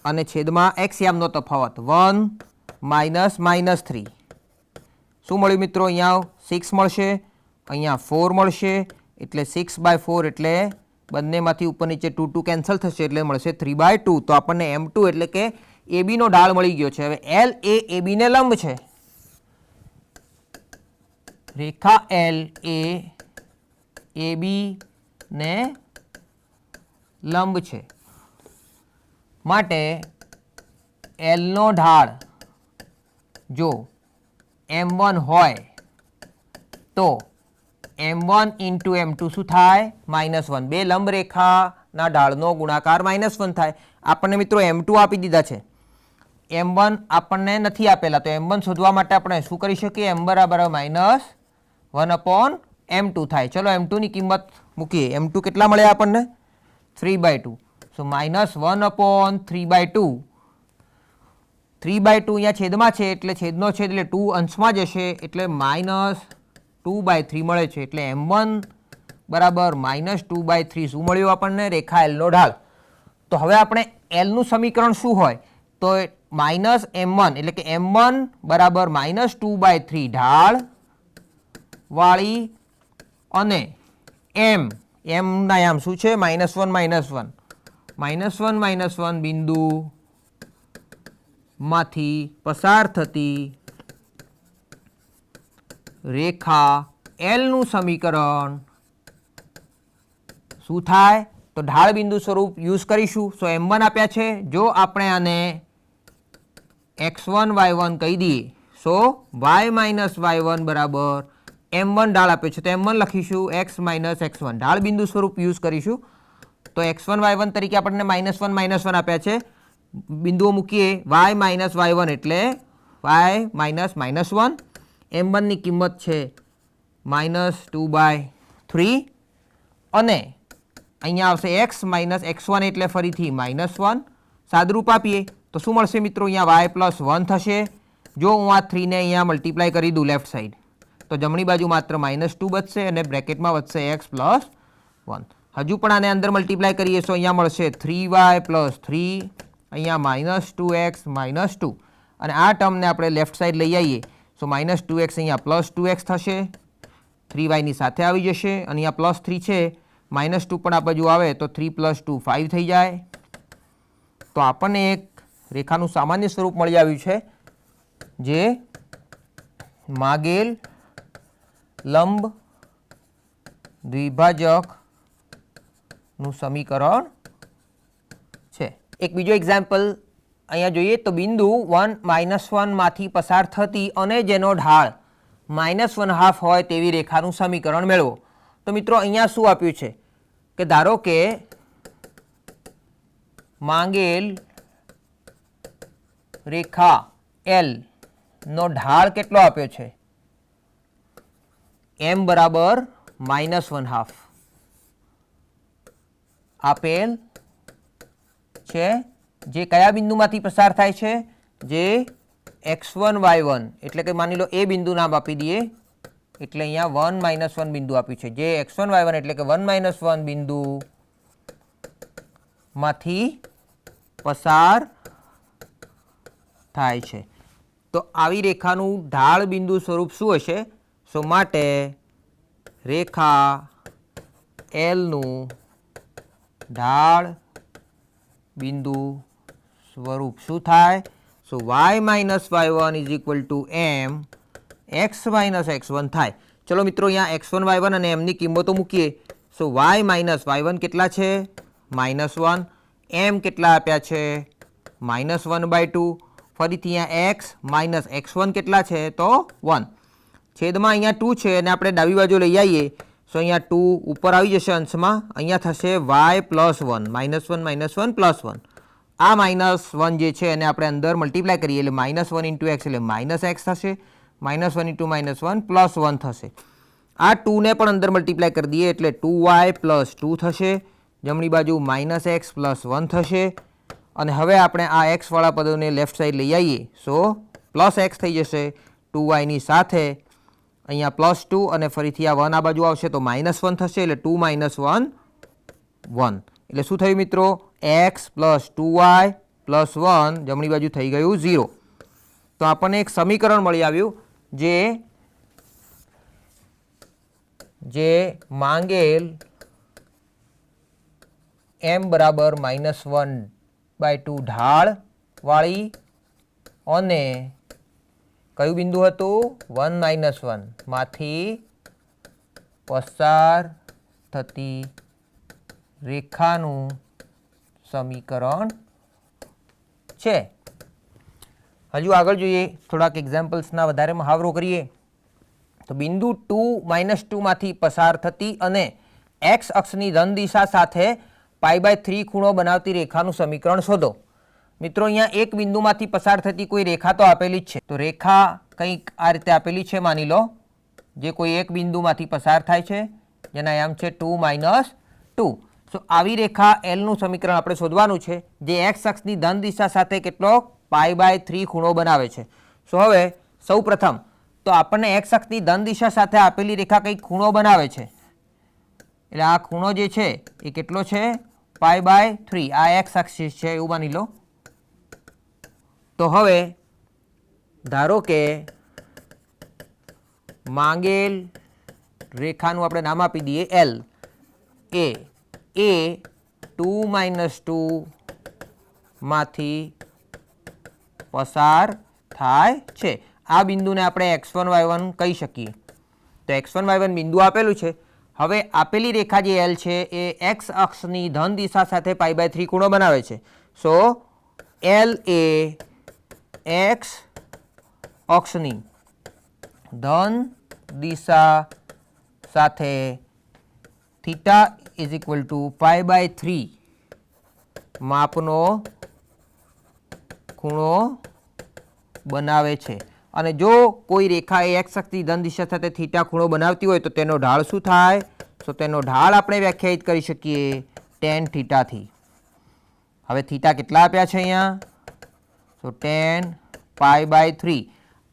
અને છેદમાં x યામનો તફાવત 1 - -3. શું મળ્યું મિત્રો? અહીંયા 6 મળશે, અહીંયા 4 મળશે એટલે 6/4 એટલે બંનેમાંથી ઉપર નીચે 2 2 કેન્સલ થશે એટલે મળશે 3/2. તો આપણને m2 એટલે કે AB નો ઢાળ મળી ગયો છે. હવે L એ AB ને લંબ છે, રેખા L એ AB ને લંબ છે માટે L નો ઢાળ જો m1 હોય તો m1 ઇન્ટુ m2 શું થાય? -1. બે લંબ રેખાના ઢાળનો ગુણાકાર -1 થાય. આપણને મિત્રો m2 આપી દીધા છે, m1 આપણને નથી આપેલા, તો m1 શોધવા માટે આપણે શું કરી શકીએ? m બરાબર -1/m2 થાય. ચલો m2 ની કિંમત મૂકીએ. m2 કેટલા મળ્યા આપણને? 3/2. સો -1/3/2. 3/2 અહીંયા છેદમાં છે એટલે છેદનો છેદ એટલે 2 અંશમાં જશે એટલે -2/3 મળે છે. એટલે m1 બરાબર -2/3 શું મળ્યું આપણને? રેખા L નો ઢાળ. તો હવે આપણે L નું સમીકરણ શું હોય? તો -m1 એટલે કે m1 બરાબર -2/3 ઢાળ વાળી અને m ના આમ શું છે? -1 બિંદુ માંથી પસાર થતી રેખા L નું સમીકરણ શું થાય? તો ઢાળ બિંદુ સ્વરૂપ યુઝ કરીશું. સો m1 આપ્યા છે, જો આપણે આને x1 y1 કહી દઈએ, સો y y1 બરાબર m1 ઢાળ આપ્યો છે તો m1 લખીશું, x x1 ઢાળ બિંદુ સ્વરૂપ યુઝ કરીશું. તો x1 y1 તરીકે આપણને -1 આપ્યા છે, બિંદુઓ મૂકીએ, y y1 એટલે y -1. m1 ની કિંમત છે -2/3 અને અહીંયા આવશે x x1 એટલે ફરીથી -1. સાદરૂપ આપીએ તો શું મળશે મિત્રો? અહીંયા y +1 થશે. જો હું આ 3 ને અહીંયા મલ્ટીપ્લાય કરી દઉં લેફ્ટ સાઈડ, તો જમણી બાજુ માત્ર -2 બચશે અને બ્રેકેટમાં વધશે x +1. હજુ પણ આને અંદર મલ્ટીપ્લાય કરીએ તો અહીંયા મળશે 3y +3, અહીંયા -2x -2 અને આ ટર્મને આપણે લેફ્ટ સાઈડ લઈ આવીએ તો -2x અહીંયા +2x થશે, 3y ની સાથે આવી જશે અને અહીંયા +3 છે, -2 પણ આ બાજુ આવે તો 3 + 2 5 થઈ જાય. તો આપણને એક રેખાનું સામાન્ય સ્વરૂપ મળી આવ્યું છે જે માગેલ લંબ દ્વિભાજકનું સમીકરણ છે. એક બીજો એક્ઝામ્પલ અહીંયા જોઈએ તો બિંદુ 1 -1 માંથી પસાર થતી અને જેનો ઢાળ -1/2 હોય તેવી રેખાનું સમીકરણ મેળવો. તો મિત્રો અહીંયા શું આપ્યું છે કે ધારો કે માંગેલ રેખા L નો ઢાળ કેટલો આપ્યો છે? m બરાબર -1/2 આપેલ છે, જે કયા બિંદુમાંથી પસાર થાય છે? જે x1 y1 એટલે કે માની લો એ બિંદુ નામ આપી દઈએ, એટલે અહીંયા 1 -1 બિંદુ આપ્યું છે, જે x1 y1 એટલે કે 1 -1 બિંદુ માંથી પસાર થાય છે. તો આવી રેખાનું ઢાળ બિંદુ સ્વરૂપ શું હશે? સો માટે રેખા L નું ઢાળ બિંદુ સ્વરૂપ શું થાય? સો y y1 m x x1 થાય. ચલો મિત્રો અહીંયા x1 y1 અને m ની કિંમતો મૂકીએ. સો y y1 કેટલા છે? -1. m કેટલા આપ્યા છે? -1/2. ફરીથી અહીંયા x x1 કેટલા છે? તો 1. છેદમાં અહીંયા 2 છે અને આપણે ડાબી બાજુ લઈ આવીએ સો અહીંયા 2 ઉપર આવી જશે અંશમાં, અહીંયા થશે y +1 -1 +1. આ -1 જે છે એને આપણે અંદર મલ્ટીપ્લાય કરીએ એટલે -1 × x એટલે -x થશે, -1 × -1 +1 થશે. આ 2 ને પણ અંદર મલ્ટીપ્લાય કરી દઈએ એટલે 2y +2 થશે, જમણી બાજુ -x +1 થશે અને હવે આપણે આ x વાળા પદોને લેફ્ટ સાઈડ લઈ આવીએ સો +x થઈ જશે 2y ની સાથે, અહીંયા +2 અને ફરીથી આ 1 આ બાજુ આવશે તો -1 થશે એટલે 2 - 1 1. એટલે શું થયું મિત્રો? x + 2y + 1 જમણી બાજુ થઈ ગયું 0. તો આપણને એક સમીકરણ મળી આવ્યું જે માંગેલ m બરાબર -1/2 ઢાળ વાળી અને કયું બિંદુ હતું? 1 -1 માંથી પસાર થતી રેખાનું સમીકરણ છે. હજુ આગળ જોઈએ, થોડાક એક્ઝામ્પલ્સના વધારે મહાવરો કરીએ તો બિંદુ 2 - 2માંથી પસાર થતી અને એક્સ અક્ષની ધન દિશા સાથે π/3 ખૂણો બનાવતી રેખાનું સમીકરણ શોધો. મિત્રો અહીંયા એક બિંદુમાંથી પસાર થતી કોઈ રેખા તો આપેલી જ છે, તો રેખા કંઈક આ રીતે આપેલી છે માની લો, જે કોઈ એક બિંદુમાંથી પસાર થાય છે જેના આયામ છે 2 - 2. સો આવી રેખા એલનું સમીકરણ આપણે શોધવાનું છે જે એક્સ અક્ષની ધન દિશા સાથે કેટલો π/3 ખૂણો બનાવે છે. સો હવે સૌ પ્રથમ તો આપણને એક્સ અક્ષની ધન દિશા સાથે આપેલી રેખા કંઈક ખૂણો બનાવે છે, એટલે આ ખૂણો જે છે એ કેટલો છે π/3. આ એક્સ અક્ષ છે એવું માની લો. તો હવે ધારો કે માંગેલ રેખાનું આપણે નામ આપી દઈએ એલ, એ 2 - 2માંથી પસાર થાય છે. આ બિંદુને આપણે x1 y1 કહી શકીએ. તો x1 y1 બિંદુ આપેલું છે. હવે આપેલી રેખા જે એલ છે એ એક્સ અક્ષની ધન દિશા સાથે π/3 ખૂણો બનાવે છે. સો એલ એ એક્સ અક્ષની ધન દિશા સાથે થીટા = π/3 માપનો ખૂણો બનાવે છે. અને જો કોઈ રેખા એ એક્સ અક્ષની ધન દિશા સાથે થીટા ખૂણો બનાવતી હોય તો તેનો ઢાળ શું થાય? તો તેનો ઢાળ આપણે વ્યાખ્યાયિત કરી શકીએ tan થીટાથી. હવે થીટા કેટલા આપ્યા છે અહીંયા? તો tan π/3.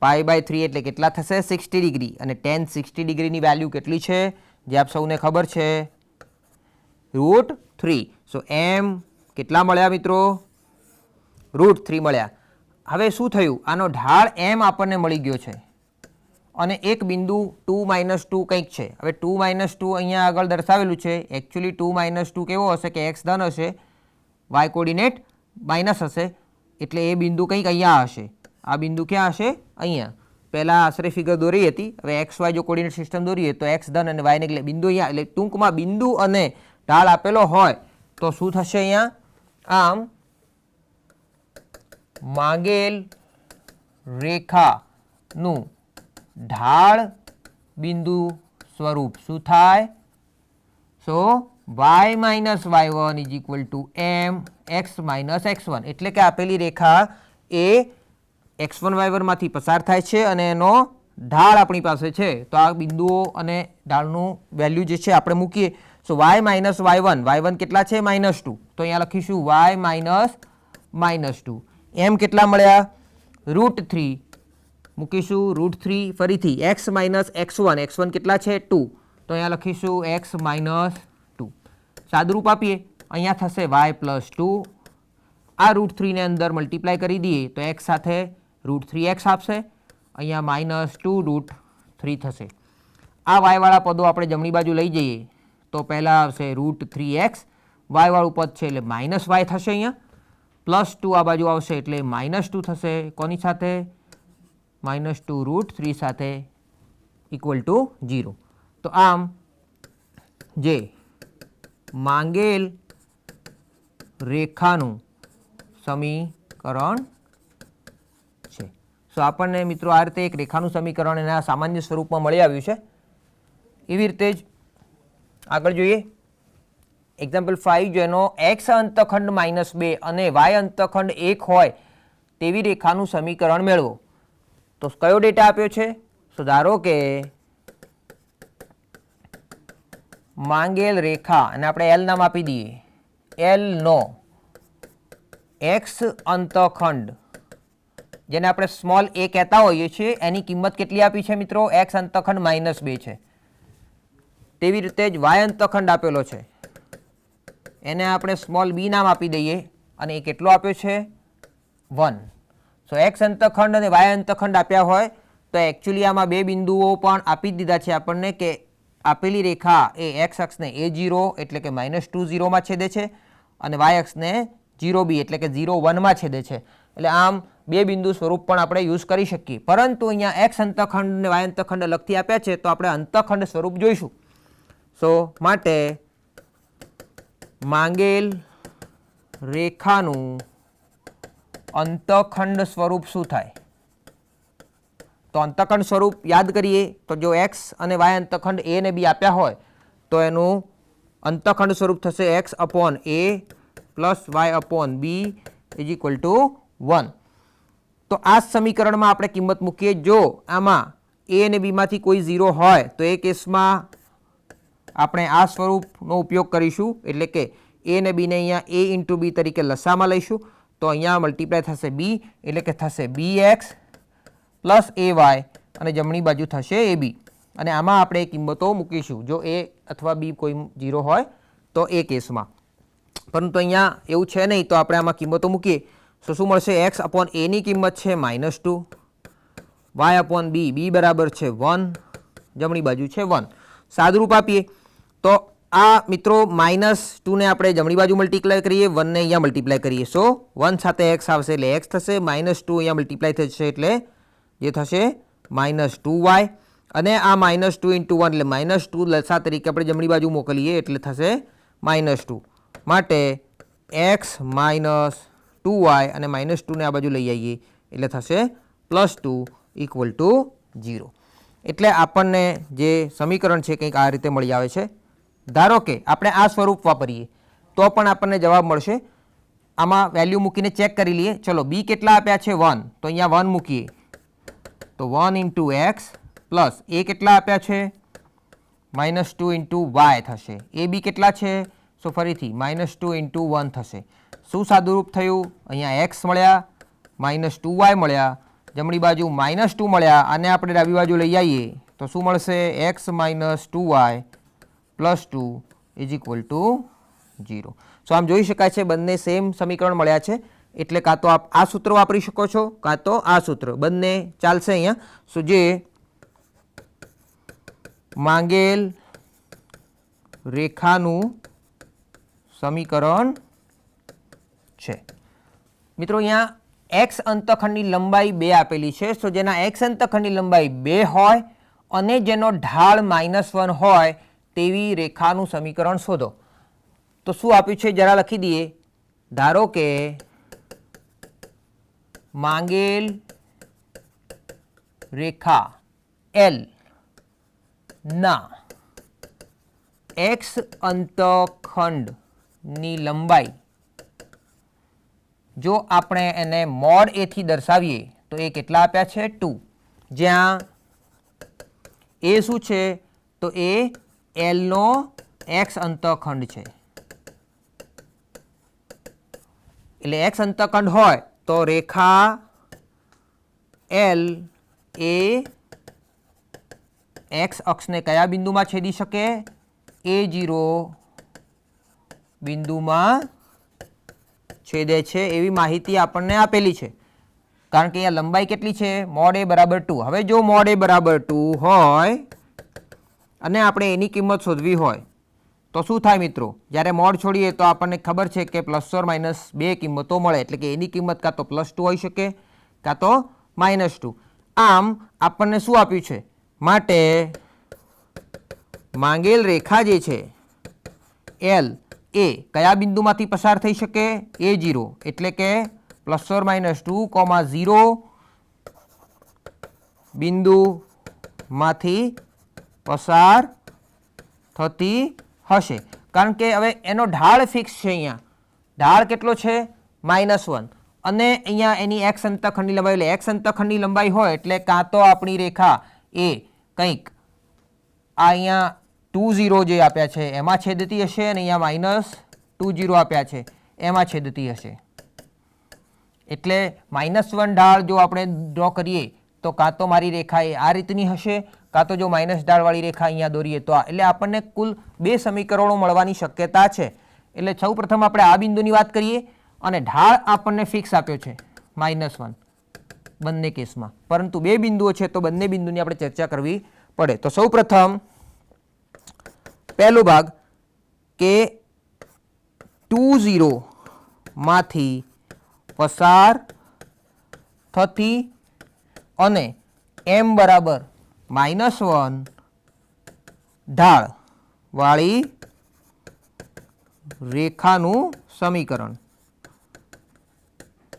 π/3 એટલે કેટલા થશે? 60 ડિગ્રી. અને tan 60 ડિગ્રીની વેલ્યુ કેટલી છે જે આપ સૌને ખબર છે? √3. સો એમ કેટલા મળ્યા મિત્રો? √3 મળ્યા. હવે શું થયું? આનો ઢાળ એમ આપણને મળી ગયો છે અને એક બિંદુ 2 - 2 કંઈક છે. હવે 2 - 2 અહીંયા આગળ દર્શાવેલું છે. એકચ્યુઅલી 2 - 2 કેવો હશે કે એક્સ ધન હશે, વાય કોર્ડિનેટ માઇનસ હશે, એટલે એ બિંદુ કંઈક અહીંયા હશે. આ બિંદુ ક્યાં હશે? અહીંયા. પહેલાં આશરે ફિગર દોરી હતી, હવે એક્સ વાય જો કોર્ડિનેટ સિસ્ટમ દોરીએ તો એક્સ ધન અને વાય નેગેટિવ, બિંદુ અહીંયા. એટલે ટૂંકમાં બિંદુ અને ઢાળ આપેલો હોય તો શું થશે અહીંયા? આમ માંગેલ રેખાનું ઢાળ બિંદુ સ્વરૂપ શું થાય? સો y - y1 = mx - x1. એટલે કે આપેલી રેખા એ x1 y1 માંથી પસાર થાય છે અને એનો ઢાળ આપણી પાસે છે. તો આ બિંદુઓ અને ઢાળનું વેલ્યુ જે છે આપણે મૂકીએ. સો y - y1, y1 કેટલા છે? -2. તો અહીંયા લખીશું y - -2. એમ કેટલા મળ્યા? √3 મૂકીશું. √3 ફરીથી x - x1, x1 કેટલા છે? 2. તો અહીંયા લખીશું x - 2. સાદુરૂપ આપીએ, અહીંયા થશે y + 2. આ √3 ને અંદર મલ્ટીપ્લાય કરી દઈએ તો x સાથે √3x આપશે, અહીંયા -2 √3 થશે. આ વાયવાળા પદો આપણે જમણી બાજુ લઈ જઈએ તો પહેલાં આવશે √3x, વાયવાળું પદ છે એટલે -y થશે, અહીંયા +2 આ બાજુ આવશે એટલે -2 થશે. કોની સાથે? -2 √3 સાથે = 0. તો આમ જે માંગેલ રેખાનું સમીકરણ છે. સો આપણને મિત્રો આ રીતે એક રેખાનું સમીકરણ એના સામાન્ય સ્વરૂપમાં મળી આવ્યું છે. એવી રીતે જ આગળ જોઈએ એક્ઝામ્પલ 5, જેનો x અંતખંડ -2 અને y અંતખંડ 1 હોય તેવી રેખાનું સમીકરણ મેળવો. તો કયો ડેટા આપ્યો છે? તો ધારો કે માંગેલ રેખા, અને આપણે એલ નામ આપી દઈએ, એલ નો x અંતખંડ જેને આપણે સ્મોલ a કહેતા હોઈએ છીએ એની કિંમત કેટલી આપી છે મિત્રો? x અંતખંડ -2 છે. તેવી રીતે જ y અંતખંડ આપેલો છે, એને આપણે સ્મોલ b નામ આપી દઈએ અને એ કેટલો આપ્યો છે? 1. સો x અંતખંડ અને y અંતખંડ આપ્યા હોય તો એકચ્યુઅલી આમાં બે બિંદુઓ પણ આપી જ દીધા છે આપણને કે આપેલી રેખા એ x અક્ષને a0 એટલે કે -2 0 માં છેદે છે અને y અક્ષને 0b એટલે કે 0 1 માં છેદે છે. એટલે આમ બે બિંદુ સ્વરૂપ પણ આપણે યુઝ કરી શકીએ. પરંતુ અહીંયા x અંતખંડ અને y અંતખંડ અલગથી આપ્યા છે તો આપણે અંતખંડ સ્વરૂપ જોઈશું. સો માટે માંગેલ રેખાનું અંતખંડ સ્વરૂપ શું થાય? તો અંતખંડ સ્વરૂપ યાદ કરીએ તો જો x અને y અંતખંડ a ને b આપ્યા હોય તો એનું અંતખંડ સ્વરૂપ થશે x upon a plus y upon b is equal two 1. તો આ સમીકરણમાં આપણે કિંમત મૂકીએ. જો આમાં a અને b માંથી કોઈ 0 હોય તો એ કેસમાં આપણે આ સ્વરૂપનો ઉપયોગ કરીશું, એટલે કે a અને b ને અહીંયા a ઇન્ટુ b તરીકે લસામાં લઈશું. તો અહીંયા મલ્ટીપ્લાય થશે b એટલે કે થશે bx પ્લસ ay અને જમણી બાજુ થશે ab. અને આમાં આપણે કિંમતો મૂકીશું જો a અથવા b કોઈ 0 હોય તો એ કેસમાં. પરંતુ અહીંયા એવું છે નહીં તો આપણે આમાં કિંમતો મૂકીએ તો શું મળશે? x અપોન a ની કિંમત છે -2, y અપોન b, b બરાબર છે 1, જમણી બાજુ છે 1. સાદુરૂપ આપીએ તો આ મિત્રો -2 ને આપણે જમણી બાજુ મલ્ટીપ્લાય કરીએ, 1 ને અહીંયા મલ્ટીપ્લાય કરીએ. સો 1 સાથે x આવશે એટલે x થશે, -2 અહીંયા મલ્ટીપ્લાય થશે એટલે જે થશે -2y. અને આ -2 ઇન્ટુ 1 એટલે -2 લસા તરીકે આપણે જમણી બાજુ મોકલીએ એટલે થશે -2. માટે x માઇનસ 2y અને -2 ને આ બાજુ લઈ આવીએ એટલે થશે +2 ઇક્વલ ટુ 0. એટલે આપણને જે સમીકરણ છે કંઈક આ રીતે મળી આવે છે. ધારો કે આપણે આ સ્વરૂપ વાપરીએ તો પણ આપણને જવાબ મળશે. આમાં વેલ્યુ મૂકીને ચેક કરી લઈએ. ચલો b કેટલા આપ્યા છે? 1. તો અહીંયા 1 મૂકીએ તો 1 ઇન્ટુ એક્સ પ્લસ a કેટલા આપ્યા છે? -2 ઇન્ટુ y થશે. એ બી કેટલા છે? સો ફરીથી -2 ઇન્ટુ 1 થશે. શું સાદુરૂપ થયું? અહીંયા x મળ્યા, -2y મળ્યા, જમણી બાજુ -2 મળ્યા અને આપણે ડાબી બાજુ લઈ આવીએ તો શું મળશે? x - 2y plus 2 is equal to 0. સો આમ જોઈ શકાય છે બંને સેમ સમીકરણ મળ્યા છે. એટલે કાં તો આપ આ સૂત્ર વાપરી શકો છો કાં તો આ સૂત્ર, બંને ચાલશે અહીંયા. સો જે માંગેલ રેખાનું સમીકરણ છે. મિત્રો અહીંયા x અંતખંડની લંબાઈ 2 આપેલી છે. સો જેના x અંતખંડની લંબાઈ 2 હોય અને જેનો ઢાળ -1 હોય તેવી રેખાનું સમીકરણ શોધો. તો શું આપ્યું છે જરા લખી દઈએ. ધારો કે માંગેલ રેખા L ના x અંતખંડની લંબાઈ જો આપણે એને મોડ a થી દર્શાવીએ તો એ કેટલા આપ્યા છે? 2. જ્યાં એ શું છે? તો એ L નો x અંતખંડ છે. એટલે x અંતખંડ હોય તો રેખા L એ x અક્ષને કયા બિંદુમાં છેદી શકે? A0 બિંદુમાં છેદે છે એવી માહિતી આપણને આપેલી છે. કારણ કે અહીંયા લંબાઈ કેટલી છે? મોડ a બરાબર 2. હવે જો મોડ a બરાબર 2 હોય અને આપણે એની કિંમત શોધવી હોય તો શું થાય મિત્રો? જ્યારે મોડ છોડીએ તો આપણને ખબર છે કે ±2 કિંમતો મળે. એટલે કે એની કિંમત કાં તો +2 હોઈ શકે કાં તો -2. આમ આપણને શું આપ્યું છે? માટે માંગેલ રેખા જે છે L એ કયા બિંદુમાંથી પસાર થઈ શકે? A0. એટલે કે ±2, 0 બિંદુમાંથી પસાર થતી હશે. કારણ કે હવે એનો ઢાળ ફિક્સ છે. અહીંયા ઢાળ કેટલો છે? -1. અને અહીંયા એની x અંતખંડની લંબાઈ એટલે x અંતખંડની લંબાઈ હોય એટલે કાં તો આપણી રેખા એ કંઈક આ અહીંયા 2 0 જે આપ્યા છે એમાં છેદતી હશે અને અહીંયા -2 0 આપ્યા છે એમાં છેદતી હશે. એટલે -1 ઢાળ જો આપણે ડ્રો કરીએ તો કાં તો મારી રેખા એ આ રીતની હશે કાં તો જો માઇનસ ઢાળવાળી રેખા અહીંયા દોરીએ તો આ. એટલે આપણને કુલ 2 સમીકરણો મળવાની શક્યતા છે. એટલે સૌ પ્રથમ આપણે આ બિંદુની વાત કરીએ અને ઢાળ આપણને ફિક્સ આપ્યો છે -1 બંને કેસમાં. પરંતુ 2 બિંદુઓ છે તો બંને બિંદુની આપણે ચર્ચા કરવી પડે. તો સૌ પ્રથમ પહેલો ભાગ કે 2 0 માંથી પસાર થતી અને m બરાબર -1 ઢાળ વાળી રેખાનું સમીકરણ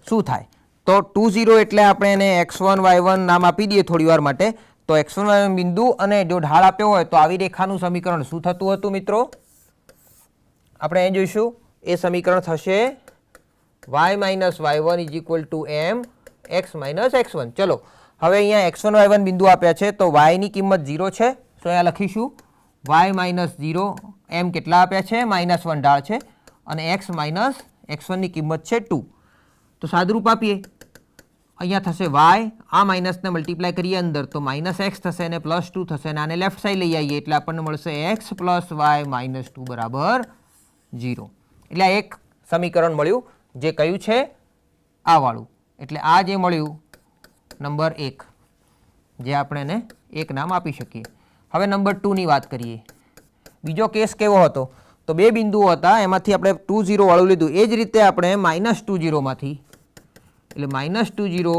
શું થાય? તો 2 0 એટલે આપણે એને x1 y1 નામ આપી દઈએ થોડી વાર માટે. તો x1 y1 બિંદુ અને જો ઢાળ આપ્યો હોય તો આવી રેખાનું સમીકરણ શું થતું હતું મિત્રો? આપણે અહીં જોઈશું. એ સમીકરણ થશે y minus y1 is equal two m x minus x1. ચલો હવે અહીંયા x1 y1 બિંદુ આપ્યા છે તો y ની કિંમત 0 છે. તો અહીંયા લખીશું y માઇનસ 0, m કેટલા આપ્યા છે? -1 ઢાળ છે અને x માઇનસ x1 ની કિંમત છે 2. તો સાદુરૂપ આપીએ. અહીંયા થશે y, આ માઇનસને મલ્ટીપ્લાય કરીએ અંદર તો -x થશે અને +2 થશે અને આને લેફ્ટ સાઈડ લઈ આવીએ એટલે આપણને મળશે x પ્લસ y માઇનસ 2 બરાબર 0. એટલે આ એક સમીકરણ મળ્યું જે કયું છે? આ વાળું. એટલે આ જે મળ્યું નંબર 1, જે આપણે એને 1 નામ આપી શકીએ. હવે નંબર 2 ની વાત કરીએ. બીજો કેસ કેવો હતો? તો બે બિંદુઓ હતા, એમાંથી આપણે 2 0 વાળું લીધું. એ જ રીતે આપણે -2 0 માંથી, એટલે -2 0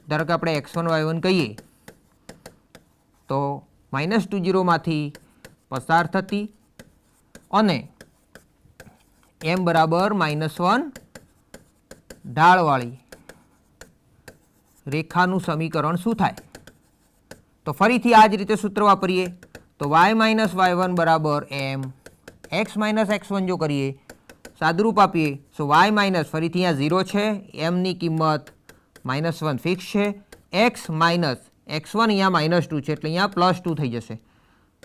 ધારો કે આપણે x1 y1 કહીએ તો -2 0 માંથી પસાર થતી અને m બરાબર -1 ઢાળવાળી રેખાનું સમીકરણ શું થાય? તો ફરીથી આ જ રીતે સૂત્ર વાપરીએ. તો y માઇનસ y1 બરાબર m, x માઇનસ x1 જો કરીએ સાદુરૂપ આપીએ તો y માઇનસ, ફરીથી અહીંયા 0 છે, m ની કિંમત -1 ફિક્સ છે, x માઇનસ x1 અહીંયા -2 છે એટલે અહીંયા +2 થઈ જશે.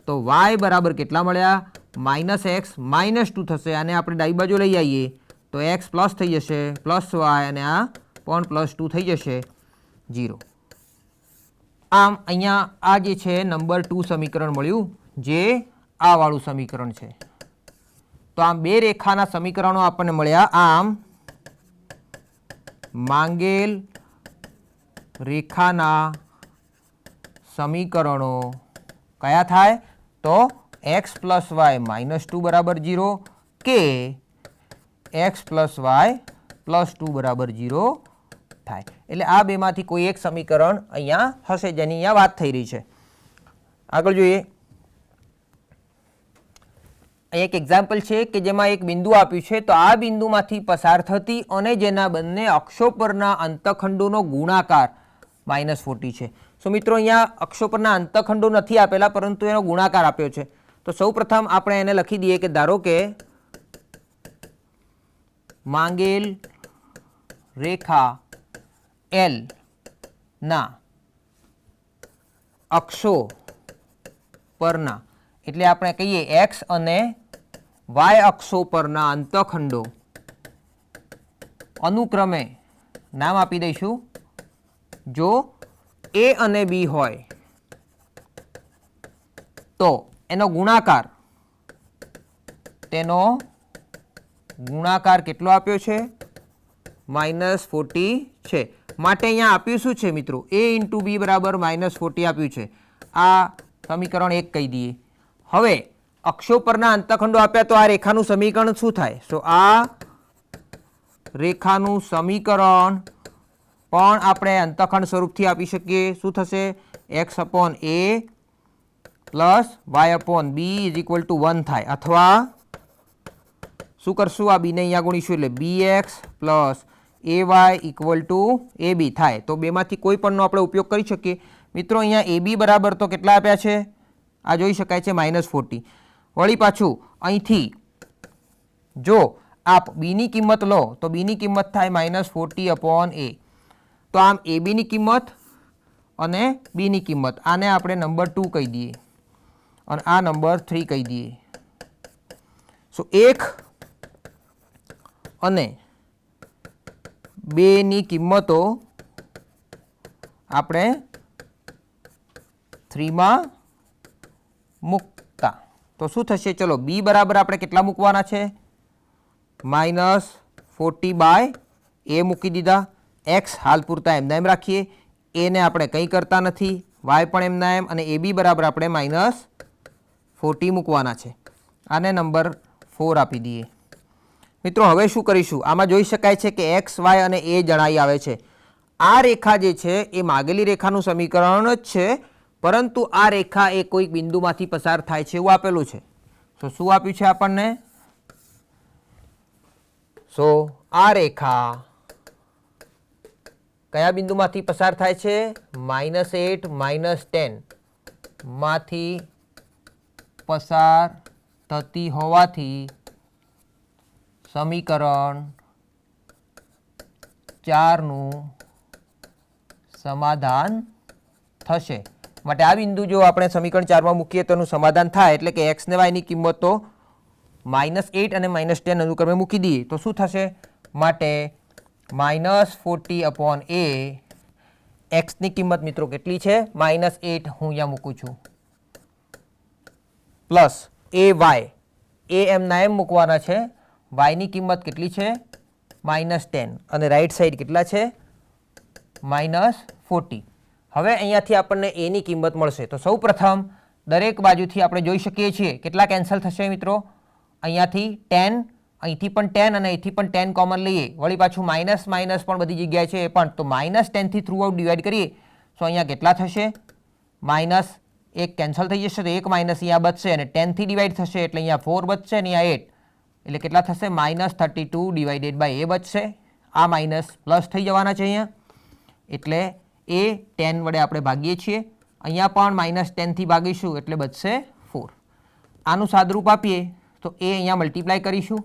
તો y બરાબર કેટલા મળ્યા? -x -2 થશે. આને આપણે ડાબી બાજુ લઈ આવીએ તો x પ્લસ થઈ જશે, પ્લસ y અને આ પણ +2 થઈ જશે 0. આમ અહીંયા આ જે છે નંબર 2 સમીકરણ મળ્યું, જે આ વાળું સમીકરણ છે. તો આમ બે રેખાના સમીકરણો આપણને મળ્યા. આમ માંગેલ રેખાના સમીકરણો કયા થાય? તો x પ્લસ y -2 બરાબર 0 કે x પ્લસ y +2 બરાબર 0 થાય. એટલે આ બેમાંથી કોઈ એક સમીકરણ અહીંયા હશે જેની અહીંયા વાત થઈ રહી છે. આગળ જોઈએ. અહીં એક એક્ઝામ્પલ છે કે જેમાં એક બિંદુ આપ્યું છે તો આ બિંદુમાંથી પસાર થતી અને જેના બંને અક્ષો પરના અંતખંડોનો ગુણાકાર -40 છે. સો મિત્રો અહીંયા અક્ષો પરના અંતખંડો નથી આપેલા પરંતુ એનો ગુણાકાર આપ્યો છે. તો સૌપ્રથમ આપણે એને લખી દઈએ કે ધારો કે માંગેલ રેખા L ના અક્ષો પરના, એટલે આપણે કહીએ x અને y અક્ષો પરના અંતખંડો અનુક્રમે નામ આપી દઈશું. જો a અને b હોય તો એનો ગુણાકાર, તેનો ગુણાકાર કેટલો આપ્યો છે? -40 છે. માટે અહીંયા આપ્યું શું છે મિત્રો? a × b બરાબર -40 આપ્યું છે. આ સમીકરણ 1 કહી દઈએ. હવે અક્ષો પરના અંતખંડો આપ્યા તો આ રેખાનું સમીકરણ શું થાય? તો આ રેખાનું સમીકરણ પણ આપણે અંતખંડ સ્વરૂપથી આપી શકીએ. શું થશે? x/a plus y/b is equal two 1 થાય. અથવા શું કરશું? આ બીને અહીંયા ગુણીશું એટલે bx plus ay equal to ab થાય. તો બેમાંથી કોઈ પણનો આપણે ઉપયોગ કરી શકીએ. મિત્રો અહીંયા ab બરાબર તો કેટલા આપ્યા છે? આ જોઈ શકાય છે -40. વળી પાછું અહીંથી જો આપ b ની કિંમત લો તો b ની કિંમત થાય -40/a. તો આમ ab ની કિંમત અને b ની કિંમત, આને આપણે નંબર 2 કહી દઈએ અને આ નંબર 3 કહી દઈએ. સો 1 અને 2 ની કિંમતો આપણે 3 માં મૂકતા તો શું થશે? ચલો b બરાબર આપણે કેટલા મૂકવાના છે? -40/a મૂકી દીધા. x હાલ પૂરતા એમના એમ રાખીએ, a ને આપણે કંઈ કરતા નથી, y પણ એમના એમ, અને ab બરાબર આપણે -40 મૂકવાના છે. આને નંબર 4 આપી દઈએ. મિત્રો હવે શું કરીશું? આમાં જોઈ શકાય છે કે x, y અને a જણાઈ આવે છે. આ રેખા જે છે એ માગેલી રેખાનું સમીકરણ જ છે, પરંતુ આ રેખા એ કોઈક બિંદુમાંથી પસાર થાય છે એવું આપેલું છે. તો શું આપ્યું છે આપણને? સો આ રેખા કયા બિંદુમાંથી પસાર થાય છે? -8 -10 માંથી પસાર થતી હોવાથી સમીકરણ 4 નું સમાધાન થશે. માટે આ બિંદુ જો આપણે સમીકરણ 4 માં મૂકીએ તો એનું સમાધાન થાય, એટલે કે x ને y ની કિંમતો -8 અને -10 અનુક્રમે મૂકી દઈએ તો શું થશે? માટે -40/a x ની કિંમત મિત્રો કેટલી છે? -8 હું અહીંયા મૂકું છું, પ્લસ ay એમના એમ મૂકવાના છે. y ની કિંમત કેટલી છે? -10 અને રાઈટ સાઈડ કેટલા છે? -40. હવે અહીંયાથી આપણને a ની કિંમત મળશે. તો સૌ પ્રથમ દરેક બાજુથી આપણે જોઈ શકીએ છીએ કેટલા કેન્સલ થશે મિત્રો? અહીંયાથી 10, અહીંથી પણ 10 અને અહીંથી પણ 10 કોમન લઈએ, વળી પાછું માઇનસ માઇનસ પણ બધી જગ્યાએ છે એ પણ, તો -10 થી થ્રુ આઉટ ડિવાઈડ કરીએ તો અહીંયા કેટલા થશે? માઇનસ એક કેન્સલ થઈ જશે તો એક માઇનસ અહીંયા બચશે, અને 10 થી ડિવાઈડ થશે એટલે અહીંયા 4 બચશે અને અહીંયા 8, એટલે કેટલા થશે? -32/a બચશે. આ માઇનસ પ્લસ થઈ જવાના છે અહીંયા, એટલે એ 10 વડે આપણે ભાગીએ છીએ. અહીંયા પણ -10 થી ભાગીશું એટલે બચશે 4. આનું સાદરૂપ આપીએ તો એ અહીંયા મલ્ટીપ્લાય કરીશું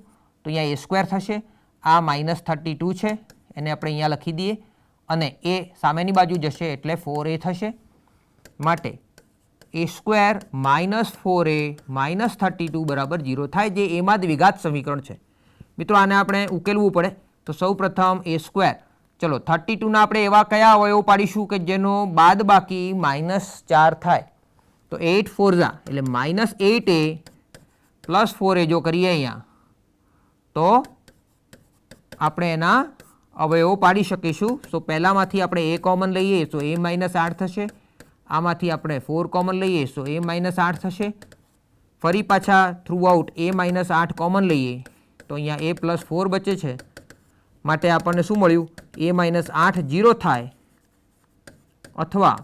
તો અહીંયા a² થશે. આ -32 છે એને આપણે અહીંયા લખી દઈએ અને એ સામેની બાજુ જશે એટલે 4a થશે. માટે a² -4a -32 બરાબર 0 થાય, જે એમાં જ વિઘાત સમીકરણ છે. મિત્રો આને આપણે ઉકેલવું પડે તો સૌ પ્રથમ a², ચલો 32ના આપણે એવા કયા અવયવો પાડીશું કે જેનો બાદ બાકી -4 થાય? તો 8 4 એટલે -8a પ્લસ 4a જો કરીએ અહીંયા તો આપણે એના અવયવો પાડી શકીશું. તો પહેલામાંથી આપણે a કોમન લઈએ તો a -8 થશે, આમાંથી આપણે 4 કોમન લઈએ તો a -8 થશે, ફરી પાછા થ્રુ આઉટ a -8 કોમન લઈએ તો અહીંયા a + 4 બચે છે. માટે આપણને શું મળ્યું? a -8 0 થાય અથવા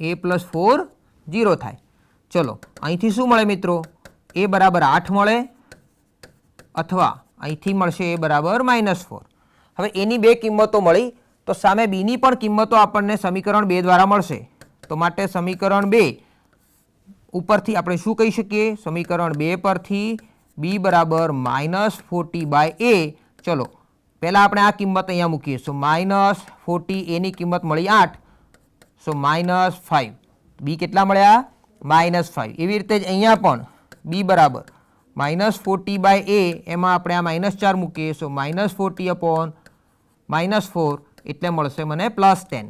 a + 4 0 થાય. ચલો અહીંથી શું મળે મિત્રો? a બરાબર 8 મળે અથવા અહીંથી મળશે a બરાબર -4. હવે એની બે કિંમતો મળી તો સામે બીની પણ કિંમતો આપણને સમીકરણ 2 દ્વારા મળશે. તો માટે સમીકરણ 2 ઉપરથી આપણે શું કહી શકીએ? સમીકરણ 2 પરથી b બરાબર -40/a. ચલો પહેલાં આપણે આ કિંમત અહીંયા મૂકીએ. સો -40 a ની કિંમત મળી 8, સો -5. b કેટલા મળ્યા? -5. એવી રીતે જ અહીંયા પણ b બરાબર -40/a, એમાં આપણે આ -4 મૂકીએ, સો -40/-4 એટલે મળશે મને +10.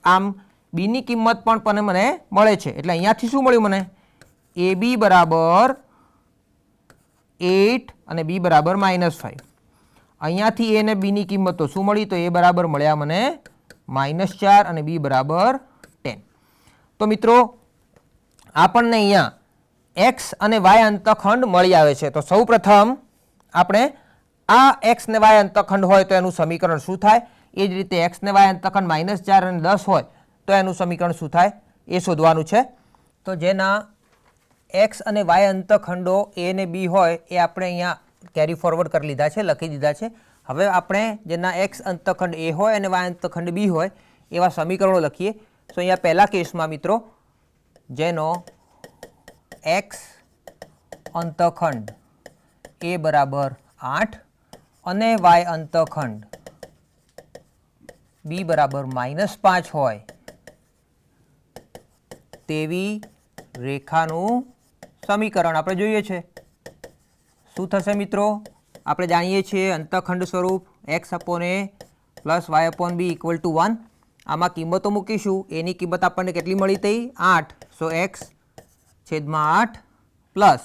આમ બીની કિંમત પણ મને મળે છે. એટલે અહીંયાથી શું મળ્યું મને? ab બરાબર 8 અને b બરાબર -5. અહીંયાથી a અને b ની કિંમતો શું મળી? તો a બરાબર મળ્યા મને -4 અને b બરાબર 10. તો મિત્રો આપણને અહીંયા x અને y અંતખંડ મળી આવે છે. તો સૌ પ્રથમ આપણે આ x ને y અંતખંડ હોય તો એનું સમીકરણ શું થાય? એ જ રીતે x ને y અંતખંડ -4 અને 10 હોય તો એનું સમીકરણ શું થાય એ શોધવાનું છે. તો જેના x અને y અંતખંડો a અને b હોય એ આપણે અહીંયા કેરી ફોરવર્ડ કરી લીધા છે, લખી દીધા છે. હવે આપણે જેના x અંતખંડ a હોય અને y અંતખંડ b હોય એવા સમીકરણો લખીએ. તો અહીંયા પહેલા કેસમાં મિત્રો જેનો x અંતખંડ a બરાબર 8 અને y અંતખંડ b બરાબર -5 હોય તેવી રેખાનું સમીકરણ આપણે જોઈએ છે. શું થશે મિત્રો? આપણે જાણીએ છીએ અંતખંડ સ્વરૂપ x/a + y/b = 1. આમાં કિંમતો મૂકીશું. એની કિંમત આપણને કેટલી મળી હતી? 8. સો x/8 પ્લસ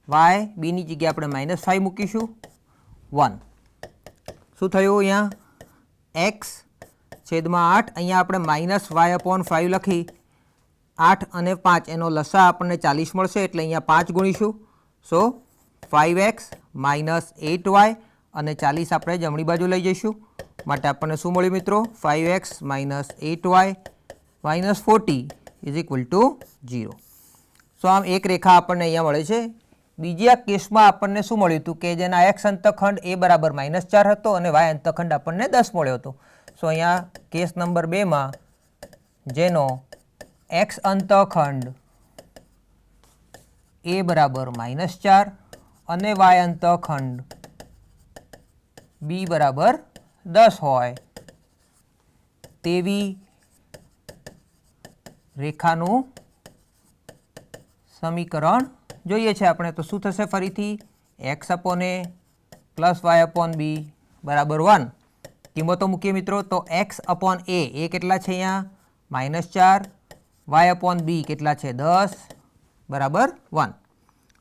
y, બીની જગ્યાએ આપણે -5 મૂકીશું 1. શું થયું અહીંયા? x/8, અહીંયા આપણે -y/5 લખી 8 અને 5 એનો લસા આપણને 40 મળશે એટલે અહીંયા 5 ગુણીશું. સો 5x - 8y અને 40 આપણે જમણી બાજુ લઈ જઈશું. માટે આપણને શું મળ્યું મિત્રો? 5x - 8y - 40 = 0. સો આમ એક રેખા આપણને અહીંયા મળે છે. બીજા કેસમાં આપણને શું મળ્યું હતું કે જેના x અંતખંડ a બરાબર -4 હતો અને y અંતખંડ આપણને 10 મળ્યો હતો. સો સો અહીંયા કેસ નંબર 2 માં જેનો x અંતઃખંડ a બરાબર -4 અને y અંતઃખંડ b બરાબર 10 હોય તેવી રેખાનું સમીકરણ જોઈએ છે આપણે. તો શું થશે? ફરીથી x/a પ્લસ y/b બરાબર 1. કિંમતો મૂકીએ મિત્રો. તો x/a એ કેટલા છે? અહીંયા -4, y/b કેટલા છે? 10 બરાબર 1.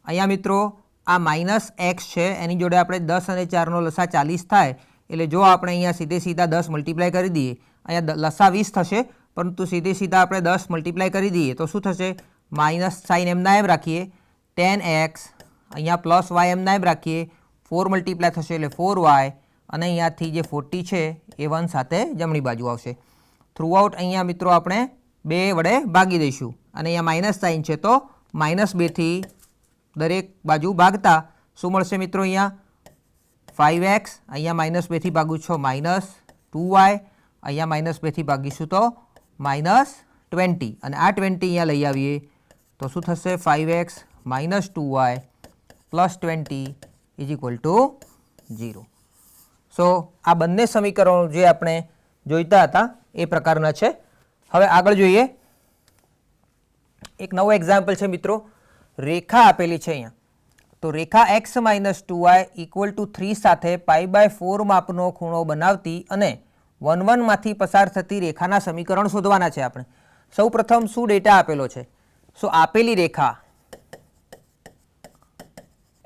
અહીંયા મિત્રો આ -x છે, એની જોડે આપણે 10 અને 4નો લસા 40 થાય. એટલે જો આપણે અહીંયા સીધે સીધા 10 મલ્ટીપ્લાય કરી દઈએ, અહીંયા લસા 20 થશે, પરંતુ સીધે સીધા આપણે 10 મલ્ટીપ્લાય કરી દઈએ તો શું થશે? માઇનસ સાઇન એમના એમ રાખીએ, 10x, અહીંયા પ્લસ y એમના એમ રાખીએ, 4 મલ્ટીપ્લાય થશે એટલે 4y, અને અહીંયાથી જે 40 છે એ 1 સાથે જમણી બાજુ આવશે. થ્રુઆઉટ અહીંયા મિત્રો આપણે 2 વડે ભાગી દઈશું, અને અહીંયા માઇનસ સાઇન છે તો -2 થી દરેક બાજુ ભાગતા શું મળશે મિત્રો? અહીંયા 5x, અહીંયા -2 થી ભાગું છો -2y, અહીંયા -2 થી ભાગીશું તો -20, અને આ 20 અહીંયા લઈ આવીએ તો શું થશે? 5x - 2y plus 20 = 0. સો આ બંને સમીકરણો જે આપણે જોઈતા હતા એ પ્રકારના છે. હવે આગળ જોઈએ. એક નવો એક્ઝામ્પલ છે મિત્રો. રેખા આપેલી છે અહીંયા. તો રેખા x - 2y = 3 સાથે π/4 માપનો ખૂણો બનાવતી અને 1, 1 માંથી પસાર થતી રેખાના સમીકરણ શોધવાના છે આપણે. સૌ પ્રથમ શું ડેટા આપેલો છે? સો આપેલી રેખા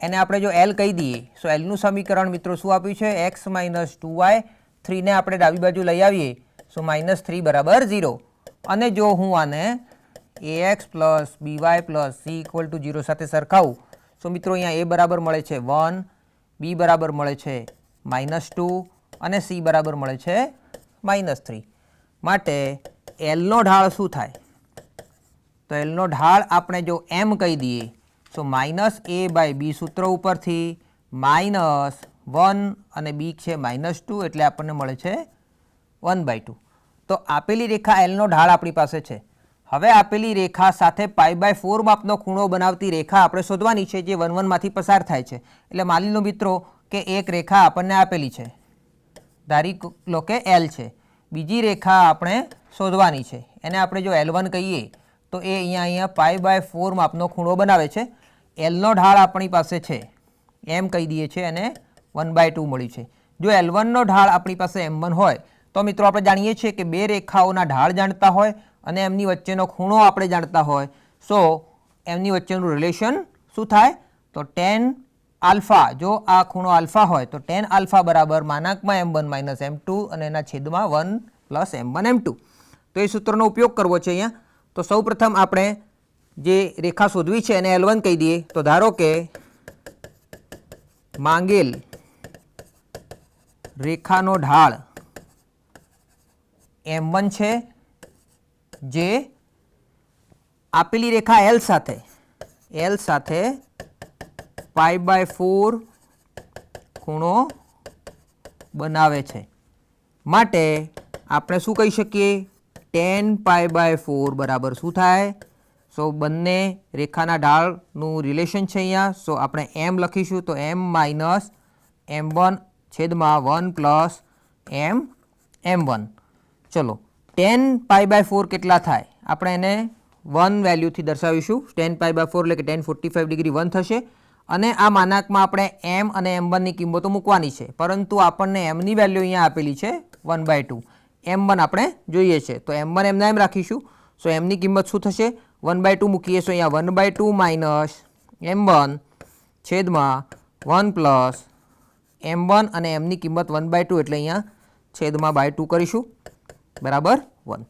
એને આપણે જો L કહી દઈએ, સો Lનું સમીકરણ મિત્રો શું આપ્યું છે? x - 2y, 3ને આપણે ડાબી બાજુ લઈ આવીએ સો -3 બરાબર 0. અને જો હું આને ax plus by plus c = 0 સાથે સરખાવું, સો મિત્રો અહીંયા a બરાબર મળે છે 1, b બરાબર મળે છે -2 અને c બરાબર મળે છે -3. માટે Lનો ઢાળ શું થાય? તો Lનો ઢાળ આપણે જો m કહી દઈએ તો -a/b સૂત્ર ઉપરથી -1 અને b છે -2 એટલે આપણને મળે છે 1/2. તો આપેલી રેખા Lનો ઢાળ આપણી પાસે છે. હવે આપેલી રેખા સાથે π/4 માપનો ખૂણો બનાવતી રેખા આપણે શોધવાની છે જે 1, 1 માંથી પસાર થાય છે. એટલે માની લો મિત્રો કે એક રેખા આપણને આપેલી છે, ધારી લો કે L છે. બીજી રેખા આપણે શોધવાની છે, એને આપણે જો L1 કહીએ તો એ અહીંયા π/4 માપનો ખૂણો બનાવે છે. Lનો ઢાળ આપણી પાસે છે m કહી દઈએ છીએ, અને 1/2 મળ્યું છે. જો L1નો ઢાળ આપણી પાસે m1 હોય તો મિત્રો આપણે જાણીએ છીએ કે બે રેખાઓના ઢાળ જાણતા હોય અને એમની વચ્ચેનો ખૂણો આપણે જાણતા હોય, સો એમની વચ્ચેનું રિલેશન શું થાય? તો tan આલ્ફા, જો આ ખૂણો આલ્ફા હોય તો tan આલ્ફા બરાબર -m1 - m2 અને એના છેદમાં 1 + m1 m2. તો એ સૂત્રનો ઉપયોગ કરવો છે અહીંયા. તો સૌ પ્રથમ આપણે જે રેખા શોધવી છે એને L1 કહી દઈએ. તો ધારો કે માંગેલ રેખાનો ઢાળ m1 છે, જે આપેલી રેખા L સાથે π/4 ખૂણો બનાવે છે. માટે આપણે શું કહી શકીએ? tan π/4 બરાબર શું થાય? સો બંને રેખાના ઢાળનું રિલેશન છે અહીંયા. સો આપણે m લખીશું તો m - m1 છેદમાં 1 + m1. ચલો tan π/4 કેટલા થાય? આપણે એને 1 વેલ્યુથી દર્શાવીશું. tan π/4 એટલે કે tan 45 ડિગ્રી 1 થશે. અને આ માનાંકમાં આપણે m અને m1ની કિંમતો મૂકવાની છે, પરંતુ આપણને mની વેલ્યુ અહીંયા આપેલી છે 1/2. m1 આપણે જોઈએ છે તો m1 એમના એમ રાખીશું. સો mની કિંમત શું થશે? 1/2 મૂકીએ તો અહીંયા 1/2 - m1 છેદમાં 1 + m1, અને mની કિંમત 1/2 એટલે અહીંયા છેદમાં /2 કરીશું બરાબર 1.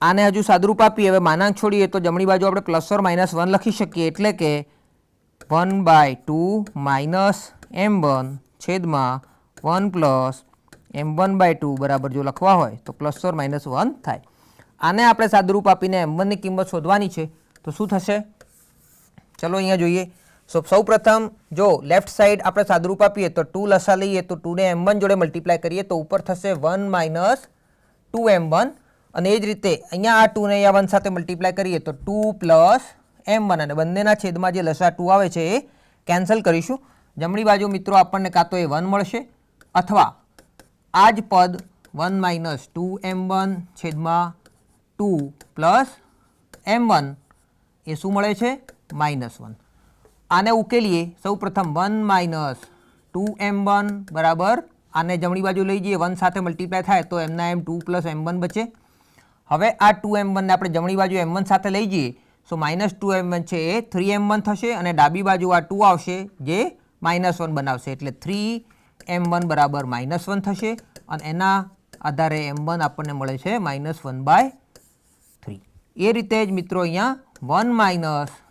આને હજુ સાદુરૂપ આપીએ, હવે માનાંક છોડીએ તો જમણી બાજુ આપણે +or -1 લખી શકીએ, એટલે કે 1/2 - m1 છેદમાં 1 + m1/2 બરાબર જો લખવા હોય તો +or -1 થાય. આને આપણે સાદુરૂપ આપીને m1ની કિંમત શોધવાની છે. તો શું થશે? ચલો અહીંયા જોઈએ. સૌ પ્રથમ જો લેફ્ટ સાઈડ આપણે સાદુરૂપ આપીએ તો 2 લસા લઈએ તો 2ને m1 જોડે મલ્ટીપ્લાય કરીએ તો ઉપર થશે 1 - 2m1 અને એ જ રીતે અહીંયા આ 2 ને અહીંયા 1 સાથે મલ્ટીપ્લાય કરીએ તો 2 + m1 અને બંનેના છેદમાં જે લસા 2 આવે છે એ કેન્સલ કરીશું. જમણી બાજુ મિત્રો આપણને કાં તો એ 1 મળશે અથવા આ જ પદ 1 - 2m1 છેદમાં 2 + m1 એ શું મળે છે? -1. આને ઉકેલીએ સૌપ્રથમ 1 - 2m1 બરાબર આને જમણી બાજુ લઈ જઈએ 1 સાથે મલ્ટીપ્લાય થાય તો એમના એમ 2 + m1 બચે. હવે આ 2m1 ને આપણે જમણી બાજુ m1 સાથે લઈ જઈએ સો -2m1 છે એ 3m1 થશે અને ડાબી બાજુ આ 2 આવશે જે -1 બનાવશે એટલે 3m1 બરાબર -1 થશે અને એના આધારે m1 આપણને મળે છે -1/3. એ રીતે જ મિત્રો અહીંયા 1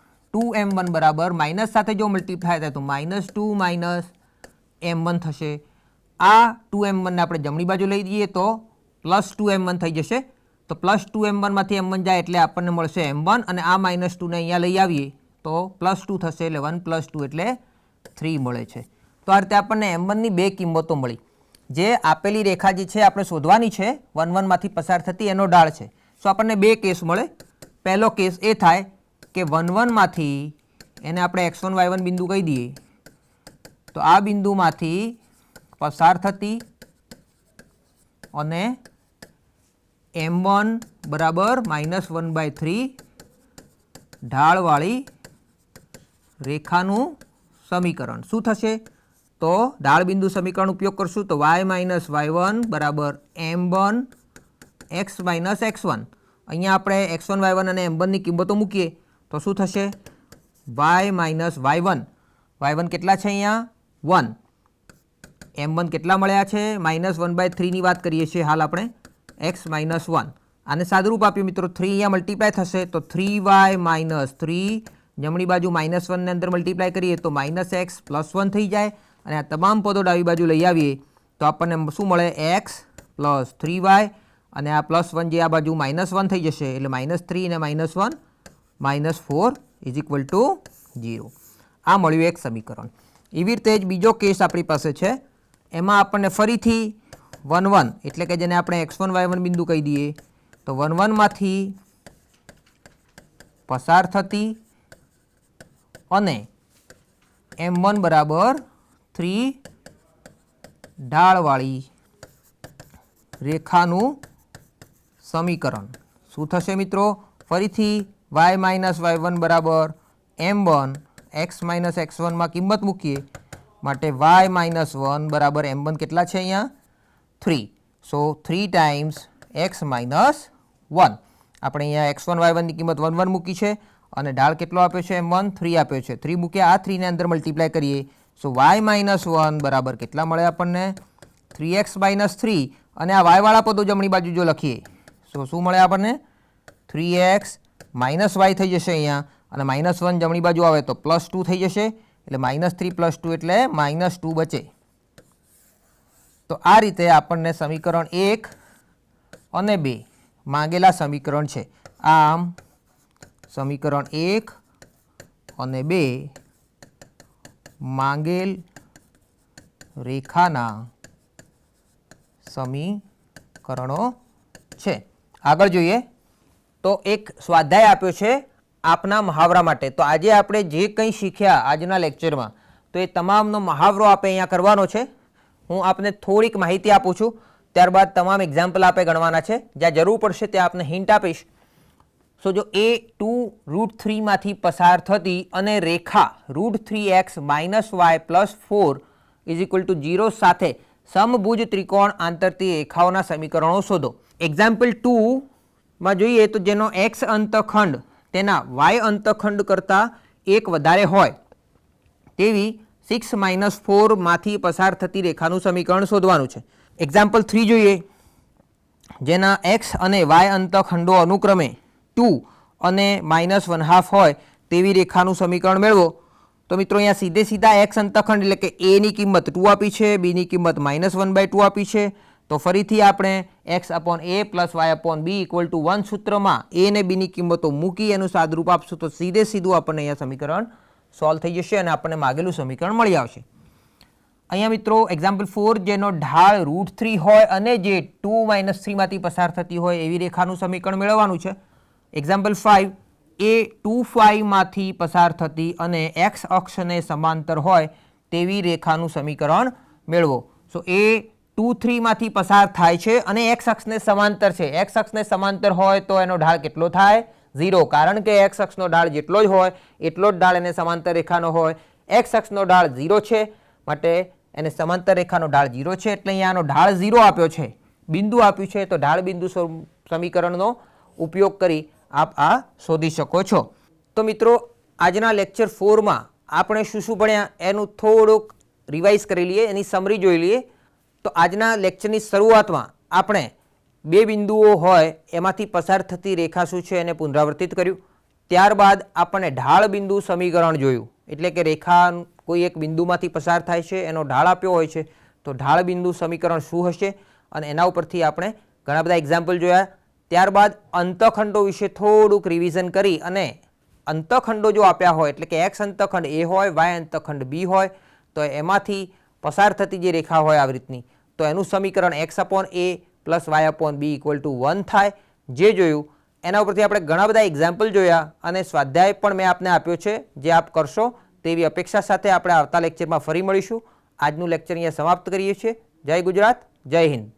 - 2m1 બરાબર માઇનસ સાથે જો મલ્ટીપ્લાય થાય તો -2 - m1 થશે. આ 2m1 ને આપણે જમણી બાજુ લઈ જઈએ તો +2m1 થઈ જશે તો +2m1 માંથી m1 જાય એટલે આપણને મળશે m1 અને આ -2 ને અહીંયા લઈ આવીએ તો +2 થશે એટલે 1 + 2 એટલે 3 મળે છે. તો આ રીતે આપણને m1 ની બે કિંમતો મળી. જે આપેલી રેખા જે છે આપણે શોધવાની છે 1 1 માંથી પસાર થતી એનો ઢાળ છે. સો આપણને બે કેસ મળે. પહેલો કેસ એ થાય કે 1 1 માંથી એને આપણે x1 y1 બિંદુ કહી દઈએ તો આ બિંદુમાંથી પસાર થતી અને m1 બરાબર -1/3 ઢાળવાળી રેખાનું સમીકરણ શું થશે? તો ઢાળ બિંદુ સમીકરણ ઉપયોગ કરશું તો y - y1 બરાબર m1 x - x1. અહીંયા આપણે x1 y1 અને m1 ની કિંમતો મૂકીએ તો શું થશે? y - y1 y1 કેટલા છે અહીંયા 1 m1 કેટલા મળ્યા છે -1/3 ની વાત કરીએ છીએ હાલ આપણે x - 1 આને સાદુરૂપ આપ્યું મિત્રો 3 અહીંયા મલ્ટીપ્લાય થશે તો 3y - 3 જમણી બાજુ -1 ને અંદર મલ્ટીપ્લાય કરીએ તો -x + 1 થઈ જાય અને આ તમામ પદો ડાબી બાજુ લઈ આવીએ તો આપણને શું મળે x + 3y અને આ +1 જે આ બાજુ -1 થઈ જશે એટલે -3 અને -1 -4 = 0. આ મળ્યું એક સમીકરણ. એવી રીતે જ બીજો કેસ આપણી પાસે છે એમાં આપણને ફરીથી 1 1 એટલે કે જેને આપણે x1 y1 બિંદુ કહી દઈએ તો 1 1 માંથી પસાર થતી અને m1 બરાબર 3 ઢાળવાળી રેખાનું સમીકરણ શું થશે મિત્રો? ફરીથી y - y1 બરાબર m1 x - x1 માં કિંમત મૂકીએ માટે y - 1 બરાબર m1 કેટલા છે અહીંયા 3. સો 3 ટાઈમ્સ x - 1 આપણે અહીંયા x1 y1 ની કિંમત 1 1 મૂકી છે અને ઢાળ કેટલો આપ્યો છે m1 3 આપ્યો છે 3 મૂક્યા આ 3 ને અંદર મલ્ટીપ્લાય કરીએ સો y - 1 બરાબર કેટલા મળે આપણને 3x - 3 અને આ y વાળા પદો જમણી બાજુ જો લખીએ સો શું મળે આપણને 3x - y થઈ જશે અહીંયા અને -1 જમણી બાજુ આવે તો +2 થઈ જશે એટલે -3 + 2 એટલે -2 બચે. તો આ રીતે આપણને સમીકરણ 1 અને 2 માંગેલા સમીકરણ છે. આમ સમીકરણ 1 અને 2 માંગેલ રેખાના સમીકરણો છે. આગળ જોઈએ તો એક સ્વાધ્યાય આપ્યો છે આપના મહાવરા માટે. તો આજે આપણે જે કંઈ શીખ્યા આજના લેક્ચરમાં તો એ તમામનો મહાવરો આપણે અહીંયા કરવાનો છે. હું આપને થોડીક માહિતી આપું છું ત્યારબાદ તમામ એક્ઝામ્પલ આપણે ગણવાના છે. જ્યાં જરૂર પડશે ત્યાં આપને હિન્ટ આપીશ. સો જો એ 2√3 માંથી પસાર થતી અને રેખા √3x - y + 4 = 0 સાથે સમભુજ ત્રિકોણ આંતરતી રેખાઓના સમીકરણો શોધો. એક્ઝામ્પલ 2 માં જોઈએ તો જેનો x અંતખંડ તેના y અંતખંડ કરતાં 1 વધારે હોય તેવી 6 - 4 માંથી પસાર થતી રેખાનું સમીકરણ શોધવાનું છે. એક્ઝામ્પલ 3 જોઈએ જેના x અને y અંતખંડો અનુક્રમે 2 અને -1/2 હોય તેવી રેખાનું સમીકરણ મેળવો. તો મિત્રો અહીંયા સીધે સીધા x અંતખંડ એટલે કે a ની કિંમત 2 આપી છે, b ની કિંમત -1/2 આપી છે. તો ફરીથી આપણે x/a + y/b = 1 સૂત્રમાં a અને b ની કિંમતો મૂકી એનું સાદુરૂપ આપશું તો સીધે સીધું આપણને અહીંયા સમીકરણ સોલ્વ થઈ જશે અને આપણને માગેલું સમીકરણ મળી આવશે. અહીંયા મિત્રો એક્ઝામ્પલ 4 જેનો ઢાળ √3 હોય અને જે 2 - 3 માંથી પસાર થતી હોય એવી રેખાનું સમીકરણ મેળવવાનું છે. એક્ઝામ્પલ 5 એ 2 5 માંથી પસાર થતી અને એક્સ અક્ષને સમાંતર હોય તેવી રેખાનું સમીકરણ મેળવો. સો એ 2 3 માંથી પસાર થાય છે અને એક્સ અક્ષને સમાંતર છે. એક્સ અક્ષને સમાંતર હોય તો એનો ઢાળ કેટલો થાય? 0, કારણ કે એક્સ અક્ષનો ઢાળ જેટલો જ હોય એટલો જ ઢાળ એને સમાંતર રેખાનો હોય. એક્સ અક્ષનો ઢાળ 0 છે માટે એને સમાંતર રેખાનો ઢાળ 0 છે એટલે અહીંયા આનો ઢાળ 0 આપ્યો છે, બિંદુ આપ્યું છે, તો ઢાળ બિંદુ સમીકરણનો ઉપયોગ કરી આપ આ શોધી શકો છો. તો મિત્રો આજના લેક્ચર 4માં આપણે શું શું ભણ્યા એનું થોડુંક રિવાઇઝ કરી લઈએ, એની સમરી જોઈ લઈએ. તો આજના લેક્ચરની શરૂઆતમાં આપણે બે બિંદુઓ હોય એમાંથી પસાર થતી રેખા શું છે એને પુનરાવર્તિત કર્યું. ત્યારબાદ આપણે ઢાળ બિંદુ સમીકરણ જોયું, એટલે કે રેખા કોઈ એક બિંદુમાંથી પસાર થાય છે, એનો ઢાળ આપ્યો હોય છે, તો ઢાળ બિંદુ સમીકરણ શું હશે અને એના ઉપરથી આપણે ઘણા બધા એક્ઝામ્પલ જોયા. ત્યારબાદ અંતખંડો વિશે થોડુંક રિવિઝન કરી અને અંતખંડો જો આપ્યા હોય એટલે કે એક્સ અંતખંડ એ હોય, વાય અંતખંડ બી હોય, તો એમાંથી પસાર થતી જે રેખા હોય આવી રીતની, તો એનું સમીકરણ x/a + y/b = 1 થાય. જે જોયું એના ઉપરથી આપણે ઘણા બધા એક્ઝામ્પલ જોયા અને સ્વાધ્યાય પણ મેં આપને આપ્યો છે, જે આપ કરશો તેવી અપેક્ષા સાથે આપણે આવતા લેક્ચરમાં ફરી મળીશું. આજનું લેક્ચર અહીંયા સમાપ્ત કરીએ છીએ. જય ગુજરાત, જય હિન્દ.